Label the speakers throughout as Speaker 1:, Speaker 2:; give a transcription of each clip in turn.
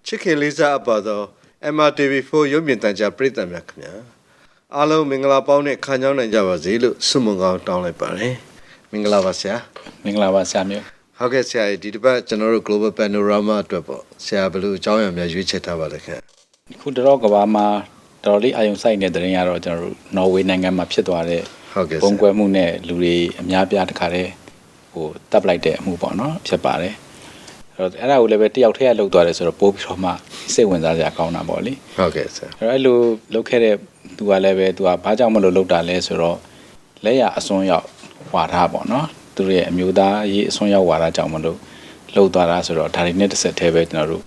Speaker 1: ချစ်ခင်လေးစားအပ်ပါသော MRTV4 ရုပ်မြင်သံကြားပရိသတ်များခင်ဗျာအားလုံးမင်္ဂလာပေါင်းနဲ့ခံကြောင်းနိုင်ကြပါစေလို့ဆုမွန်ကောင်းတောင်းလိုက်ပါတယ်မင်္ဂလာပါဆရာမ
Speaker 2: င်္ဂလာပါဆရာမျိုး
Speaker 1: ဟုတ်ကဲ့ဆရာဒီတစ်ပတ်ကျွန်တော်တို့ Global Panorama အတွက်ပေါ့ဆရာဘယ်လိုအကြောင်းအရာများရွေးချယ်ထားပါလဲခင်ဗျခ
Speaker 2: ုတော့ကဘာမှာတော်လေးအာယုံစိုက်နေတဲ့တဲ့ရင်ကတော့ကျွန်တော်တို့နော်ဝေနိုင်ငံမှာဖြစ်သွားတဲ့ပုံကွယ်မှုနဲ့လူတွေအများပြားတခါတည်းတပ်လိုက်တဲ့အမှုပေါ့နော်ဖြစ်ပါတယ်အဲ့ဒါကိုလည်းပဲတယောက်တည်းကလှုပ်သွားတယ်ဆိုတော့ပိုးပြီးတော့မှစိတ်ဝင်စားစရာကောင်းတာပေါ့လေဟ
Speaker 1: ုတ်ကဲ့ဆရာအ
Speaker 2: ဲ့လိုလှုပ်ခဲ့တဲ့သူကလည်းပဲသူကဘာကြောင့်မလို့လှုပ်တာလဲဆိုတော့လက်ရအစွန်းရောက်ဝါဒပေါ့နော်သူရဲ့အမျိုးသားရေးအစွန်းရောက်ဝါဒကြောင့်မလို့လှုပ်သွားတာဆိုတော့ဒါတွေနဲ့တစ်ဆက်တည်းပဲကျွန်တော်တို့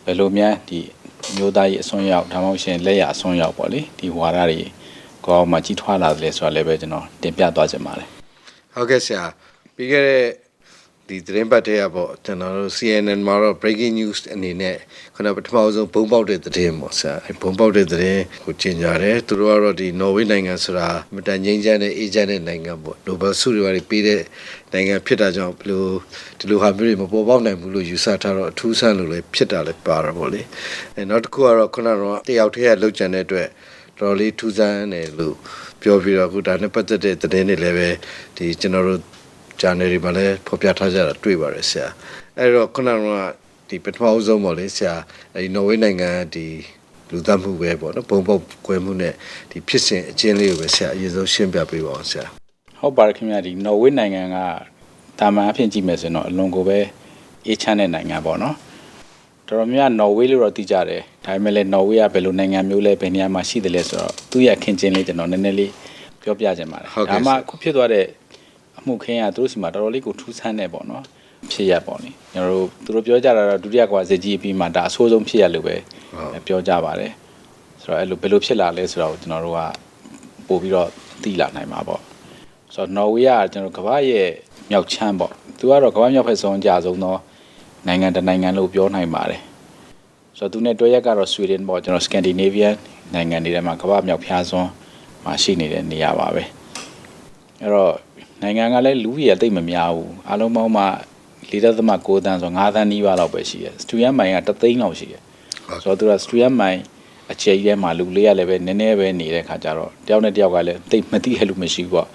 Speaker 2: ဘယ်လိုများဒီမျိုးသားရေးအစွန်းရောက်ဒါမှမဟုတ်ရှင်လက်ရအစွန်းရောက်ပေါ့လေဒီဝါဒတွေကောင်းမှကြီးထွားလာတယ်ဆိုတာလည်းပဲကျွန်တော်တင်ပြသွားချင်ပါတယ်ဟ
Speaker 1: ုတ်ကဲ့ဆရာပြီးခဲ့တဲ့ဒီသတင်းပတ်ထဲကပေါ့ကျွန်တော်တို့ CNN မှာတော့ breaking news အနေနဲ့ခုနပထမဆုံးဘုံပေါက်တဲ့သတင်းပေါ့ဆရာဘုံပေါက်တဲ့သတင်းကိုကျင်ကြတယ်သူတို့ကတော့ဒီနော်ဝေးနိုင်ငံဆိုတာမတန်ငြိမ်းချမ်းတဲ့အေဂျင့်တဲ့နိုင်ငံပေါ့ Nobel ဆုတွေပေးတဲ့နိုင်ငံဖြစ်တာကြောင့်ဘလို့ဒီလိုဟာမျိုးတွေမပေါ်ပေါက်နိုင်ဘူးလို့ယူဆထားတော့အထူးဆန်းလို့လည်းဖြစ်တာလည်းပါတာပေါ့လေနောက်တစ်ခုကတော့ခုနကတော့တယောက်တည်းကလှုပ်ကြံတဲ့အတွက်တော်လေးထူးဆန်းတယ်လို့ပြောပြီးတော့ခုဒါနဲ့ပတ်သက်တဲ့သတင်းတွေလည်းပဲဒီကျွန်တော်တို့ဂျာနယ်တွေမှာလည်းဖော်ပြထားကြတာတွေ့ပါတယ်ဆရာအဲ့တော့ခုနကဒီပထမဆုံးပေါ့လေဆရာအဲဒီနော်ဝေးနိုင်ငံဒီလူသတ်မှုပဲပေါ့နော်ဘုံပေါက်ကွဲမှုနဲ့ဒီဖြစ်စဉ်အချင်းလေးကိုပဲဆရာအရင်ဆုံးရှင်းပြပေးပါအောင်ဆရာ
Speaker 2: ဟုတ်ပါတယ်ခင်ဗျာဒီနော်ဝေးနိုင်ငံကတာမန်အဖြစ်ကြည့်မယ်ဆိုရင်တော့အလွန်ကိုပဲအေးချမ်းတဲ့နိုင်ငံပေါ့နော်တော်တော်များနော်ဝေးလို့တော့သိကြတယ်ဒါပေမဲ့လည်းနော်ဝေးကဘယ်လိုနိုင်ငံမျိုးလဲဘယ်နေရာမှာရှိတယ်လဲဆိုတော့သူ့ရဲ့ခင်ချင်းလေးကျွန်တော်နည်းနည်းလေးပြောပြချင်ပါတယ်ဒါမှအခုဖြစ်သွားတဲ့အမှုခင်းကသူတို့စီမှာတော်တော်လေးကိုထူးဆန်းနေပေါ့နော်ဖြစ်ရပေါ့လေကျွန်တော်တို့သူတို့ပြောကြတာတော့ဒုတိယကစစ်ကြီးပြီးမှဒါအဆိုးဆုံးဖြစ်ရလို့ပဲပြောကြပါတယ်ဆိုတော့အဲ့လိုဘယ်လိုဖြစ်လာလဲဆိုတော့ကျွန်တော်တို့ကပို့ပြီးတော့သိလာနိုင်မှာပေါ့ဆိုတော့နော်ဝေးကကျွန်တော်ကမ္ဘာရဲ့မြောက်ချမ်းပေါ့သူကတော့ကမ္ဘာမြောက်ဖက်ဆုံးအကြဆုံးသောနိုင်ငံတစ်နိုင်ငံလို့ပြောနိုင်ပါတယ်ဆိုတော့သူနဲ့တွဲရက်ကတော့ဆွီဒင်ပေါ့ကျွန်တော်စကန်ဒီနေဗီးယားနိုင်ငံတွေထဲမှာကမ္ဘာမြောက်ဖျားစွန်းမှာရှိနေတဲ့နေရာပါပဲအဲ့တော့နိုင်ငံကလည်းလူကြီးရတိတ်မများဘူးအားလုံးပေါင်းမှ4.9 တန်းဆို5 တန်းနီးပါးလောက်ပဲရှိတယ်စတူဒန်မိုင်က3 သိန်းလောက်ရှိတယ်ဆိုတော့သူကစတူဒန်မိုင်အခြေထဲမှာလူလေးကလည်းပဲနည်းနည်းပဲနေတဲ့ခါကျတော့တယောက်နဲ့တယောက်ကလည်းတိတ်မသိဟဲ့လို့မရှိဘူးပေါ့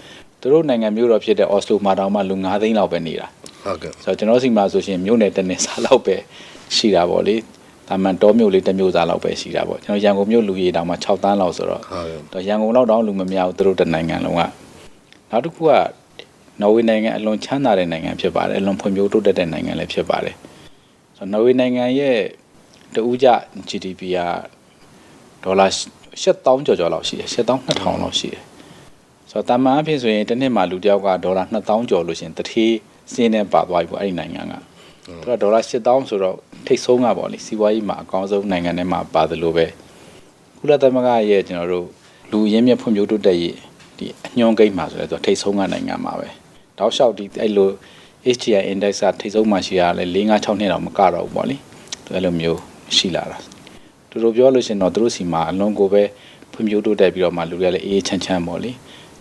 Speaker 2: သူတို့နိုင်ငံမျိုးတော့ဖြစ်တဲ့အော်စလိုမှာတောင်မှလူ5 သိန်းလောက်ပဲနေတာ
Speaker 1: ဟုတ်ကဲ့ဆ
Speaker 2: ိုတော့ကျွန်တော်စီမှာဆိုရှင်မြို့နယ်တနေစားလောက်ပဲရှိတာပေါ့လေဒါမှန်တောမြို့လေးတစ်မြို့စားလောက်ပဲရှိတာပေါ့ကျွန်တော်ရန်ကုန်မြို့လူကြီးတောင်မှ6 တန်းလောက်ဆိုတော့ရန်ကုန်လောက်တောင်လူမများဘူးသူတို့တနိုင်ငံလုံးကနောက်တစ်ခုကနော်ဝေးနိုင်ငံအလွန်ချမ်းသာတဲ့နိုင်ငံဖြစ်ပါတယ်အလွန်ဖွံ့ဖြိုးတိုးတက်တဲ့နိုင်ငံလည်းဖြစ်ပါတယ်ဆိုတော့နော်ဝေးနိုင်ငံရဲ့တဦးကြ GDP ကဒေါ်လာ8000ကျော်ကျော်လောက်ရှိတယ်82,000လောက်ရှိတယ်ဆိုတော့တာမန်အဖြစ်ဆိုရင်တစ်နှစ်မှာလူတစ်ယောက်ကဒေါ်လာ2000ကျော်လို့ရှင်တထေးစင်းနဲ့ပါသွားပြီပေါ့အဲ့ဒီနိုင်ငံကသူကဒေါ်လာ8000ဆိုတော့ထိတ်ဆုံးကပေါ့လေစီးပွားရေးမှာအကောင်းဆုံးနိုင်ငံထဲမှာပါတယ်လို့ပဲကုလသမဂ္ဂရဲ့ကျွန်တော်တို့လူရင်းမြစ်ဖွံ့ဖြိုးတိုးတက်ရေးဒီအညွှန်းကိန်းမှာဆိုလဲသူထိတ်ဆုံးကနိုင်ငံမှာပဲတောက်လျှောက်ဒီအဲ့လို HDI index ကထိတ်ဆုံးမှရှိရလဲ4-5-6နှစ်တော့မကတော့ဘူးပေါ့လေသူအဲ့လိုမျိုးရှိလာတာသူတို့ပြောလို့ရှင်တော့သူတို့စီမှာအလွန်ကိုပဲဖွံ့ဖြိုးတိုးတက်ပြီးတော့မှလူတွေလည်းအေးချမ်းချမ်းပေါ့လေ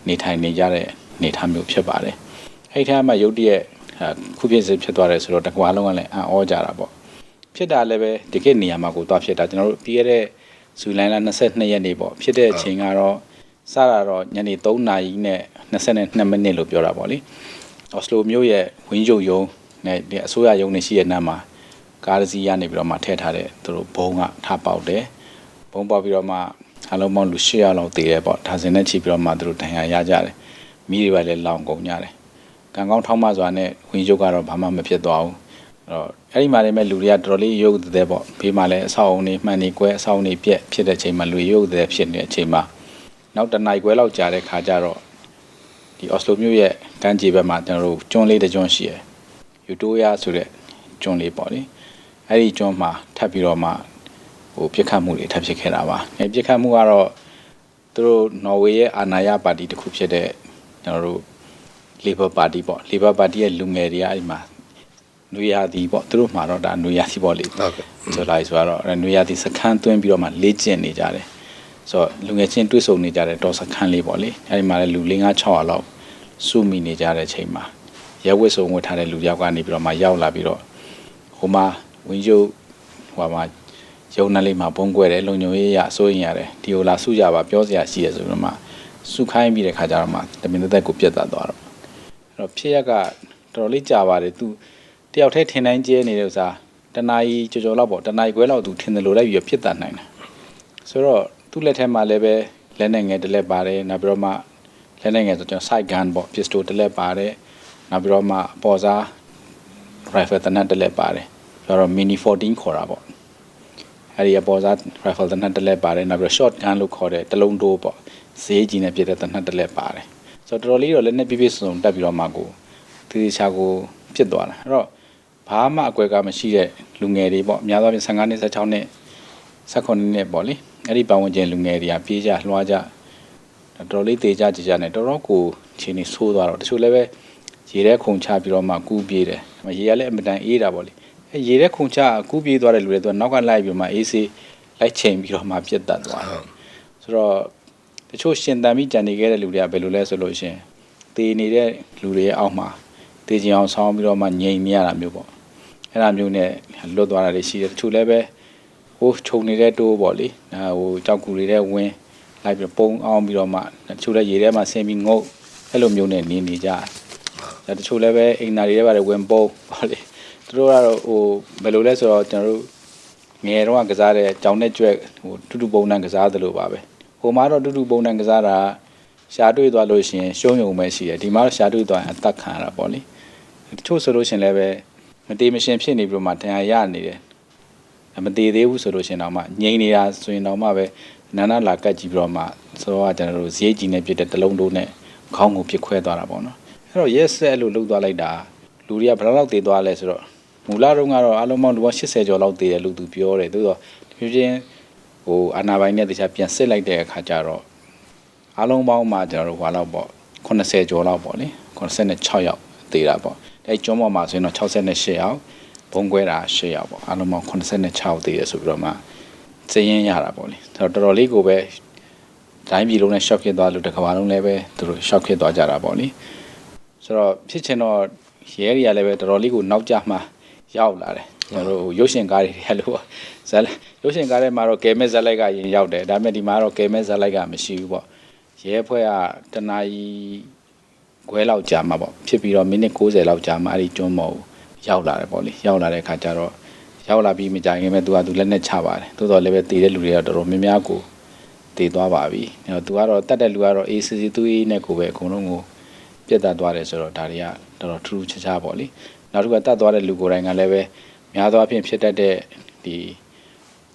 Speaker 2: နေထိုင်နေကြတဲ့နေထားမျိုးဖြစ်ပါတယ်အဲ့ဒီထက်မှရုတ်တရက်ခုဖြစ်စစ်ဖြစ်သွားတယ်ဆိုတော့တကွာလုံးကလည်းအံ့ဩကြတာပေါ့ဖြစ်တာလည်းပဲဒီကိနေရာမှာကိုသွားဖြစ်တာကျွန်တော်တို့ပြီးခဲ့တဲ့ဇူလိုင်လ22ရက်နေ့ပေါ့ဖြစ်တဲ့အချိန်ကတော့စတာတော့ညနေ3 နာရီနဲ့22မိနစ်လို့ပြောတာပေါ့လေအော်စလိုမြို့ရဲ့ဝင်းရုပ်ရုံနဲ့ဒီအစိုးရရုံးနေရှိတဲ့နားမှာကားစီးရနေပြီးတော့မှထည့်ထားတဲ့သူတို့ဘုံကထားပေါက်တယ်ဘုံပေါက်ပြီးတော့မှအလုံးပေါင်းလူ800လောက်တည်တယ်ပေါ့ဒါစင်နဲ့ချီပြီးတော့မှသူတို့တန်ရာရကြတယ်မိတွေပဲလည်းလောင်ကုန်ကြတယ်ကံကောင်းထောက်မစွာနဲ့ဝင်းရုပ်ကတော့ဘာမှမဖြစ်သွားဘူးအဲ့ဒီမှာလည်းမဲ့လူတွေကတော်တော်လေးရုပ်သေးပေါ့ဘေးမှာလည်းအဆောက်အုံတွေမှန်နေကွဲအဆောက်အုံတွေပြက်ဖြစ်တဲ့ချိန်မှာလူရုပ်သေးဖြစ်နေတဲ့အချိန်မှာနောက်တနိုင်ခွဲလောက်ကြာတဲ့ခါကျတော့ဒီအော်စလိုမြို့ရဲ့ကမ်းခြေဘက်မှာကျွန်တော်တို့ကျွန်းလေးတစ်ကျွန်းရှိရယ်ယူတိုးယာဆိုတဲ့ကျွန်းလေးပေါ့လေအဲ့ဒီကျွန်းမှာထပ်ပြီးတော့မှပြစ်ခတ်မှုတွေထပ်ဖြစ်ခဲ့တာပါအဲ့ပြစ်ခတ်မှုကတော့သူတို့နော်ဝေရဲ့အာဏာရပါတီတစ်ခုဖြစ်တဲ့ကျွန်တော်တို့ Labor Party ပေါ့ Labor Party ရဲ့လူငယ်တွေကအဲ့ဒီမှာနွေရာသီပေါ့သူတို့မှာတော့ဒါနွေရာသီပေါ့လေဟုတ်ကဲ့ဆိုလိုက်ဆိုတော့နွေရာသီစခန်းသွင်းပြီးတော့မှလေ့ကျင့်နေကြတယ်ဆိုတော့လူငယ်ချင်းတွေ့ဆုံနေကြတဲ့တော်စခန်းလေးပေါ့လေအဲဒီမှာလည်းလူ500-600လောက်စုမိနေကြတဲ့အချိန်မှာရဲဝစ်စုံဝတ်ထားတဲ့လူယောက်ကနေပြီးတော့မှရောက်လာပြီးတော့ဟိုမှာဝင်းရုပ် ဟိုမှာရုံနဲ့လေးမှာဘုံကွဲတယ်လုံညုံရေးရအစိုးရင်ရတယ်ဒီလိုလာစုကြပါပြောစရာရှိရဆိုပြီးတော့မှစုခိုင်းပြီးတဲ့ခါကျတော့မှတမင်သက်ကိုပြတ်သွားတော့အဲ့တော့ဖြစ်ရကတော်တော်လေးကြာပါတယ်သူတယောက်တည်းထင်တိုင်းကျဲနေတဲ့ဥစားတနာကြီးကြော်လောက်ပေါ့တနာကြီးခွဲလောက်သူထင်တယ်လို့လိုက်ပြီးဖြစ်တတ်နိုင်တယ်ဆိုတော့သူ့လက်ထဲမှာလည်းပဲလက်နဲ့ငယ်တစ်လက်ပါတယ်နောက်ပြီးတော့မှလက်နဲ့ငယ်ဆိုကျွန်တော် side gun ပေါ့ pistol တစ်လက်ပါတယ်နောက်ပြီးတော့မှပေါ်စား rifle တနက်တစ်လက်ပါတယ်ပြီးတော့ mini 14ခေါ်တာပေါ့အဲ့ဒီပေါ်စား rifle တနက်တစ်လက်ပါတယ်နောက်ပြီးတော့ short gun လို့ခေါ်တဲ့တလုံးတိုးပေါ့ဈေးကြီးနဲ့ပြည့်တဲ့တနက်တစ်လက်ပါတယ်ဆိုတော့တော်တော်လေးတော့လက်နဲ့ပြည့်ပြည့်စုံစုံတက်ပြီးတော့မှကိုသူချာကိုပြစ်သွားတာအဲ့တော့ဘာမှအကွက်ကမရှိတဲ့လူငယ်တွေပေါ့အများသောအားဖြင့်15နှစ်16နှစ်18နှစ်ပေါ့လေအဲ့ဒီပတ်ဝန်းကျင်လူငယ်တွေကပြေးကြလွှားကြတော်တော်လေးတေးကြကြနဲ့တော်တော်ကိုချင်းနေဆိုးသွားတော့တချို့လည်းပဲရေထဲခုန်ချပြီးတော့မှကူးပြေးတယ်ရေကလည်းအမတန်အေးတာပေါ့လေအဲရေထဲခုန်ချကူးပြေးသွားတဲ့လူတွေသူကနောက်ကလိုက်ပြီးမှအေးစေးလိုက်ချိန်ပြီးတော့မှပြတ်တတ်သွားတယ်ဆိုတော့တချို့ရှင်တန်ပြီးကြံနေခဲ့တဲ့လူတွေကဘယ်လိုလဲဆိုလို့ရှင်တေးနေတဲ့လူတွေရဲ့အောက်မှာတေးချင်အောင်ဆောင်းပြီးတော့မှငြိမ်နေရတာမျိုးပေါ့အဲ့ဒါမျိုးနဲ့လွတ်သွားတာတွေရှိတယ်တချို့လည်းပဲဟိုခြုံနေတဲ့တိုးပေါ့လေဟိုကြောက်ကူတွေတဲ့ဝင်းလိုက်ပြီးပုံအောင်ပြီးတော့မှတချို့လည်းရေထဲမှာဆင်းပြီးငုတ်အဲ့လိုမျိုးနဲ့နေကြတယ်တချို့လည်းပဲအိမ်နာတွေထဲပါတယ်ဝင်ပုံပေါ့လေသူတို့ကတော့ဟိုဘယ်လိုလဲဆိုတော့ကျွန်တော်တို့ငယ်တော့ကစားတဲ့ကြောင်နဲ့ကြွက်ဟိုတူတူပုံနဲ့ကစားသလိုပါပဲဟိုမှာတော့တူတူပုံနဲ့ကစားတာရှားတွေ့သွားလို့ရှိရင်ရှုံးယုံပဲရှိတယ်ဒီမှာတော့ရှားတွေ့သွားရင်အသက်ခံရတာပေါ့လေတချို့ဆိုလို့ရှိရင်လည်းပဲမတေးမရှင်ဖြစ်နေပြီးတော့မှတရားရနေတယ်မတည်သေးဘူးဆိုလို့ရှင်တော့မှငြိမ်နေတာဆိုရင်တော့မှပဲနာနာလာကတ်ကြည့်ပြီးတော့မှဆိုတော့ကျွန်တော်တို့ဈေးကြီးနဲ့ပြစ်တဲ့တလုံးတိုးနဲ့ခေါင်းကိုပြစ်ခွဲသွားတာပေါ့နော်အဲ့တော့ yes အဲ့လိုလှုပ်သွားလိုက်တာလူတွေကဘယ်လောက်တည်သွားလဲဆိုတော့မူလတုန်းကတော့အလုံးပေါင်းလူပေါင်း80ကျော်လောက်တည်တယ်လို့သူပြောတယ်သို့တော့ဖြည်းဖြည်းဟိုအာနာပိုင်းနဲ့တခြားပြန်စစ်လိုက်တဲ့အခါကျတော့အလုံးပေါင်းမှာကျွန်တော်တို့ဟွာလောက်ပေါ့80ကျော်လောက်ပေါ့လေ86ယောက်တည်တာပေါ့အဲ့ကျွန်းပေါ်မှာဆိုရင်တော့68ယောက်ဘုံကွဲတာ10ယောက်ပေါ့အလုံးပေါင်း86တည်တယ်ဆိုပြီးတော့မှစည်ရင်ရတာပေါ့လေတော်တော်လေးကိုပဲတိုင်းပြည်လုံးနဲ့ shock ဖြစ်သွားလို့တစ်ကမ္ဘာလုံးလည်းပဲသူတို့ shock ဖြစ်သွားကြတာပေါ့လေဆိုတော့ဖြစ်ချင်တော့ရဲတွေကလည်းပဲတော်တော်လေးကိုနောက်ကျမှရောက်လာတယ်ကျွန်တော်တို့ရုပ်ရှင်ကားတွေရလို့ဇက်ရုပ်ရှင်ကားထဲမှာတော့ကဲမဲဇက်လိုက်ကရင်ရောက်တယ်ဒါပေမဲ့ဒီမှာတော့ကဲမဲဇက်လိုက်ကမရှိဘူးပေါ့ရဲဖွဲ့ကတနာကြီးခွဲလောက်ကြာမှာပေါ့ဖြစ်ပြီးတော့မိနစ်60လောက်ကြာမှအဲ့ဒီကျွန်းမော်ရောက်လာတယ်ပေါ့လေရောက်လာတဲ့အခါကျတော့ရောက်လာပြီးမကြခင်ပဲသူလက်နဲ့ချပါတယ်သို့တော်လည်းပဲတည်တဲ့လူတွေကတော်တော်များများကိုတည်သွားပါပြီအဲ့တော့သူကတော့တတ်တဲ့လူကတော့ ACC သူ့နဲ့ကိုပဲအကုန်လုံးကိုပြတ်တက်သွားတယ်ဆိုတော့ဒါတွေကတော်တော်ထူးထူးခြားခြားပေါ့လေနောက်တစ်ခုကတတ်သွားတဲ့လူကိုယ်တိုင်ကလည်းပဲများသောအားဖြင့်ဖြစ်တတ်တဲ့ဒ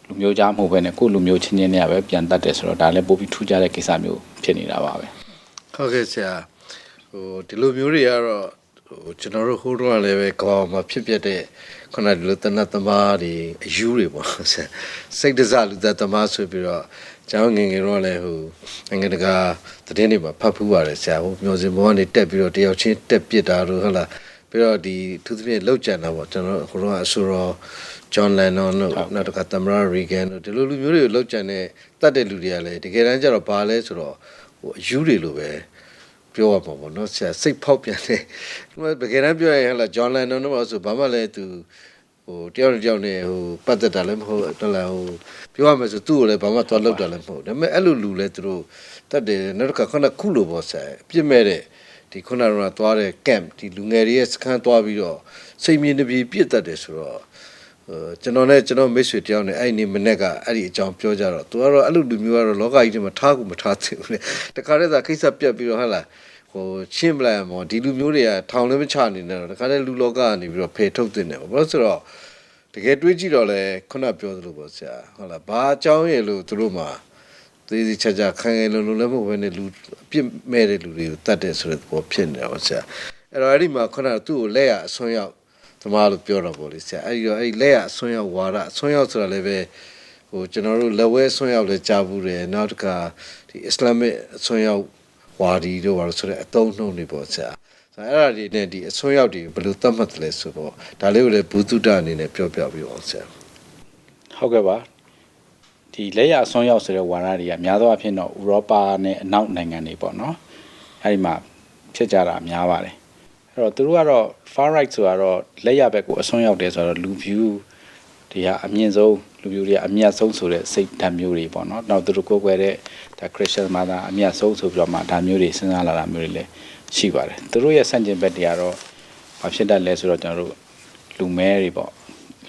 Speaker 2: ီလူမျိုးကြားမဟုတ်ဘဲနဲ့ကိုယ်လူမျိုးချင်းချင်းနဲ့ပဲပြန်တတ်တယ်ဆိုတော့ဒါလည်းပို့ပြီးထူးခြားတဲ့ကိစ္စမျိုးဖြစ်နေတာပါပဲ
Speaker 1: ဟုတ်ကဲ့ဆရာဟိုဒီလိုမျိုးတွေကတော့ဟိုကျွန်တော်တို့ဟိုတုန်းကလည်းပဲကောင်းမှာဖြစ်ပျက်တဲ့ခုနကလိုတနတ်သမားတွေအယူတွေပေါ့စိတ်တစားလူသက်သမားဆိုပြီးတော့ကျွန်တော်ငယ်ငယ်တော့လည်းဟိုနိုင်ငံတကာသတင်းတွေမှာဖတ်ဖူးပါတယ်ဆရာဟိုမျိုးစင်ဘောကနေတက်ပြီးတော့တယောက်ချင်းတက်ပစ်တာတို့ဟုတ်လားပြီးတော့ဒီသူသဖြင့်လောက်ကြံတာပေါ့ကျွန်တော်ဟိုတုန်းကအဆိုတော့ဂျွန်လန်နော်တို့နောက်တစ်ခါသမရာရီဂန်တို့ဒီလိုလူမျိုးတွေကိုလောက်ကြံတဲ့တတ်တဲ့လူတွေကလည်းတကယ်တမ်းကျတော့ဘာလဲဆိုတော့ဟိုအယူတွေလိုပဲပြောရမှာပေါ့နော်ဆရာစိတ်ဖောက်ပြန်တယ်တကယ်တမ်းပြောရင်ဟလာဂျွန်လန်နော်တော့ဆိုဘာမှလည်းသူဟိုတယောက်နဲ့ဟိုပတ်သက်တာလည်းမဟုတ်တော့လားဟိုပြောရမယ်ဆိုသူ့ကိုလည်းဘာမှသွားလောက်တာလည်းမဟုတ်ဒါပေမဲ့အဲ့လိုလူလည်းသူတို့တတ်တယ်နောက်တစ်ခါခုနခုလိုပေါ့ဆရာပြစ်မဲ့တဲ့ဒီခုနကသွားတဲ့ camp ဒီလူငယ်တွေရဲ့စခန်းသွားပြီးတော့စိတ်မြင့်တပြီးပြစ်တတ်တယ်ဆိုတော့ကျွန်တော်နဲ့ကျွန်တော်မိတ်ဆွေတယောက်နဲ့အဲ့ဒီမနေ့ကအဲ့ဒီအကြောင်းပြောကြတော့သူကတော့အဲ့လိုလူမျိုးကတော့လောကကြီးထဲမှာထားကူမထားသင့်ဘူးလေတခါတည်းသာခိစ္စပြတ်ပြီးတော့ဟုတ်လားဟိုရှင်းပလိုက်အောင်ဒီလူမျိုးတွေကထောင်လည်းမချနေနဲ့တော့တခါတည်းလူလောကကနေပြီးတော့ဖယ်ထုတ်တင်တယ်ပေါ့ဘာလို့ဆိုတော့တကယ်တွေးကြည့်တော့လေခုနပြောသလိုပေါ့ဆရာဟုတ်လားဘာအကြောင်းရဲ့လို့သူတို့မှာသေးသေးချာချာခံရလုံးလုံးလည်းမဟုတ်ဘဲနဲ့လူအပြစ်မဲ့တဲ့လူတွေကိုတတ်တယ်ဆိုတဲ့ပေါ်ဖြစ်နေတာပေါ့ဆရာအဲ့တော့အဲ့ဒီမှာခုနကသူ့ကိုလက်ရအစွန်းရောက်သမားလို့ပြောတော့ပေါ့လေဆရာအဲ့ဒီတော့အဲ့ဒီလက်ရအစွန်းရောက်ဝါဒအစွန်းရောက်ဆိုတာလည်းပဲဟိုကျွန်တော်တို့လက်ဝဲအစွန်းရောက်လည်းကြားဘူးတယ်နောက်တစ်ခါဒီအစ္စလာမစ်အစွန်းရောက်ဝါဒီတို့ဘာလို့ဆိုတဲ့အတုံးနှုံးတွေပေါ့ဆရာအဲ့ဒါတွေနဲ့ဒီအစွန်းရောက်တွေဘယ်လိုသတ်မှတ်တယ်လဲဆိုတော့ဒါလေးကိုလည်းဘူတုတအနေနဲ့ပြောပြပြီးအောင်ဆရာ
Speaker 2: ဟုတ်ကဲ့ပါဒီလက်ရအစွန်းရောက်ဆိုတဲ့ဝါဒတွေကများသောအားဖြင့်တော့ဥရောပနဲ့အနောက်နိုင်ငံတွေပေါ့နော်အဲဒီမှာဖြစ်ကြတာများပါတယ်အဲ့တော့သူတို့ကတော့ far right ဆိုတော့လက်ရဘက်ကိုအစွန်းရောက်တယ်ဆိုတော့လူ view ဒီဟာအမြင့်ဆုံးလူမျိုးတွေအမြတ်ဆုံးဆိုတဲ့စိတ်ဓာတ်မျိုးတွေပေါ့နော်နောက်သူတို့ကိုယ်ွယ်တဲ့ဒါခရစ်ယာန်ဘာသာအမြတ်ဆုံးဆိုပြီးတော့မှဒါမျိုးတွေစဉ်းစားလာတာမျိုးတွေလည်းရှိပါတယ်သူတို့ရဲ့ဆန့်ကျင်ဘက်တွေကတော့ဘာဖြစ်တတ်လဲဆိုတော့ကျွန်တော်တို့လူမဲတွေပေါ့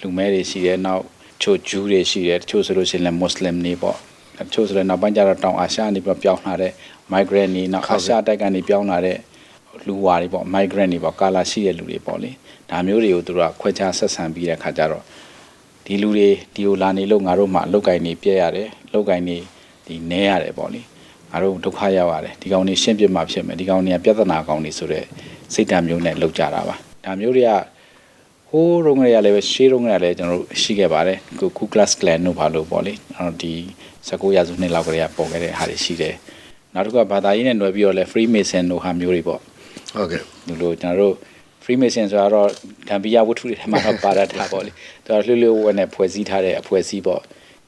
Speaker 2: လူမဲတွေရှိတယ်နောက်ချိုဂျူးတွေရှိတယ်တချို့ဆိုလို့ရှိရင်လည်းမွတ်စလင်တွေပေါ့တချို့ဆိုလည်းနောက်ပိုင်းကျတော့တောင်အာရှနေပြီးပြောင်းလာတဲ့ migrant တွေနောက်အာရှတိုက်ကနေပြောင်းလာတဲ့လူဝါတွေပေါ့ migrant တွေပေါ့ကာလာရှိတဲ့လူတွေပေါ့လေဒါမျိုးတွေကိုသူတို့ကခွဲခြားဆက်ဆံပြီးတဲ့ခါကျတော့ဒီလူတွေဒီကိုလာနေလို့ငါတို့မှအလုတ်ကင်နေပြဲရတယ်အလုတ်ကင်နေဒီနဲရတယ်ပေါ့လေငါတို့ဒုက္ခရောက်ရတယ်ဒီကောင်တွေရှင်းပြမှဖြစ်မယ်ဒီကောင်တွေကပြဿနာကောင်တွေဆိုတဲ့စိတ်ဓာတ်မျိုးနဲ့လောက်ကြတာပါဒါမျိုးတွေကဟိုးရုံးရလည်းပဲရှေးရုံးရလည်းကျွန်တော်တို့ရှိခဲ့ပါတယ်ခု class clan တို့ဘာလို့ပေါ့လေဒီ19ရာစုနှစ်လောက်ကလေးကပေါ်ခဲ့တဲ့ဟာတွေရှိတယ်နောက်တစ်ခုကဘာသာရေးနဲ့နှွယ်ပြီးတော့လဲ Freemason တို့ဟာမျိုးတွေပေါ့
Speaker 1: ဟုတ်ကဲ့ဒ
Speaker 2: ီလိုကျွန်တော်တို့ Freemason ဆိုတော့ဂမ်ဘီယာဝတ္ထုတွေထဲမှာတော့ပါရတာပေါ့လေသူကလှလှဝဲနဲ့ဖွဲ့စည်းထားတဲ့အဖွဲ့အစည်းပေါ့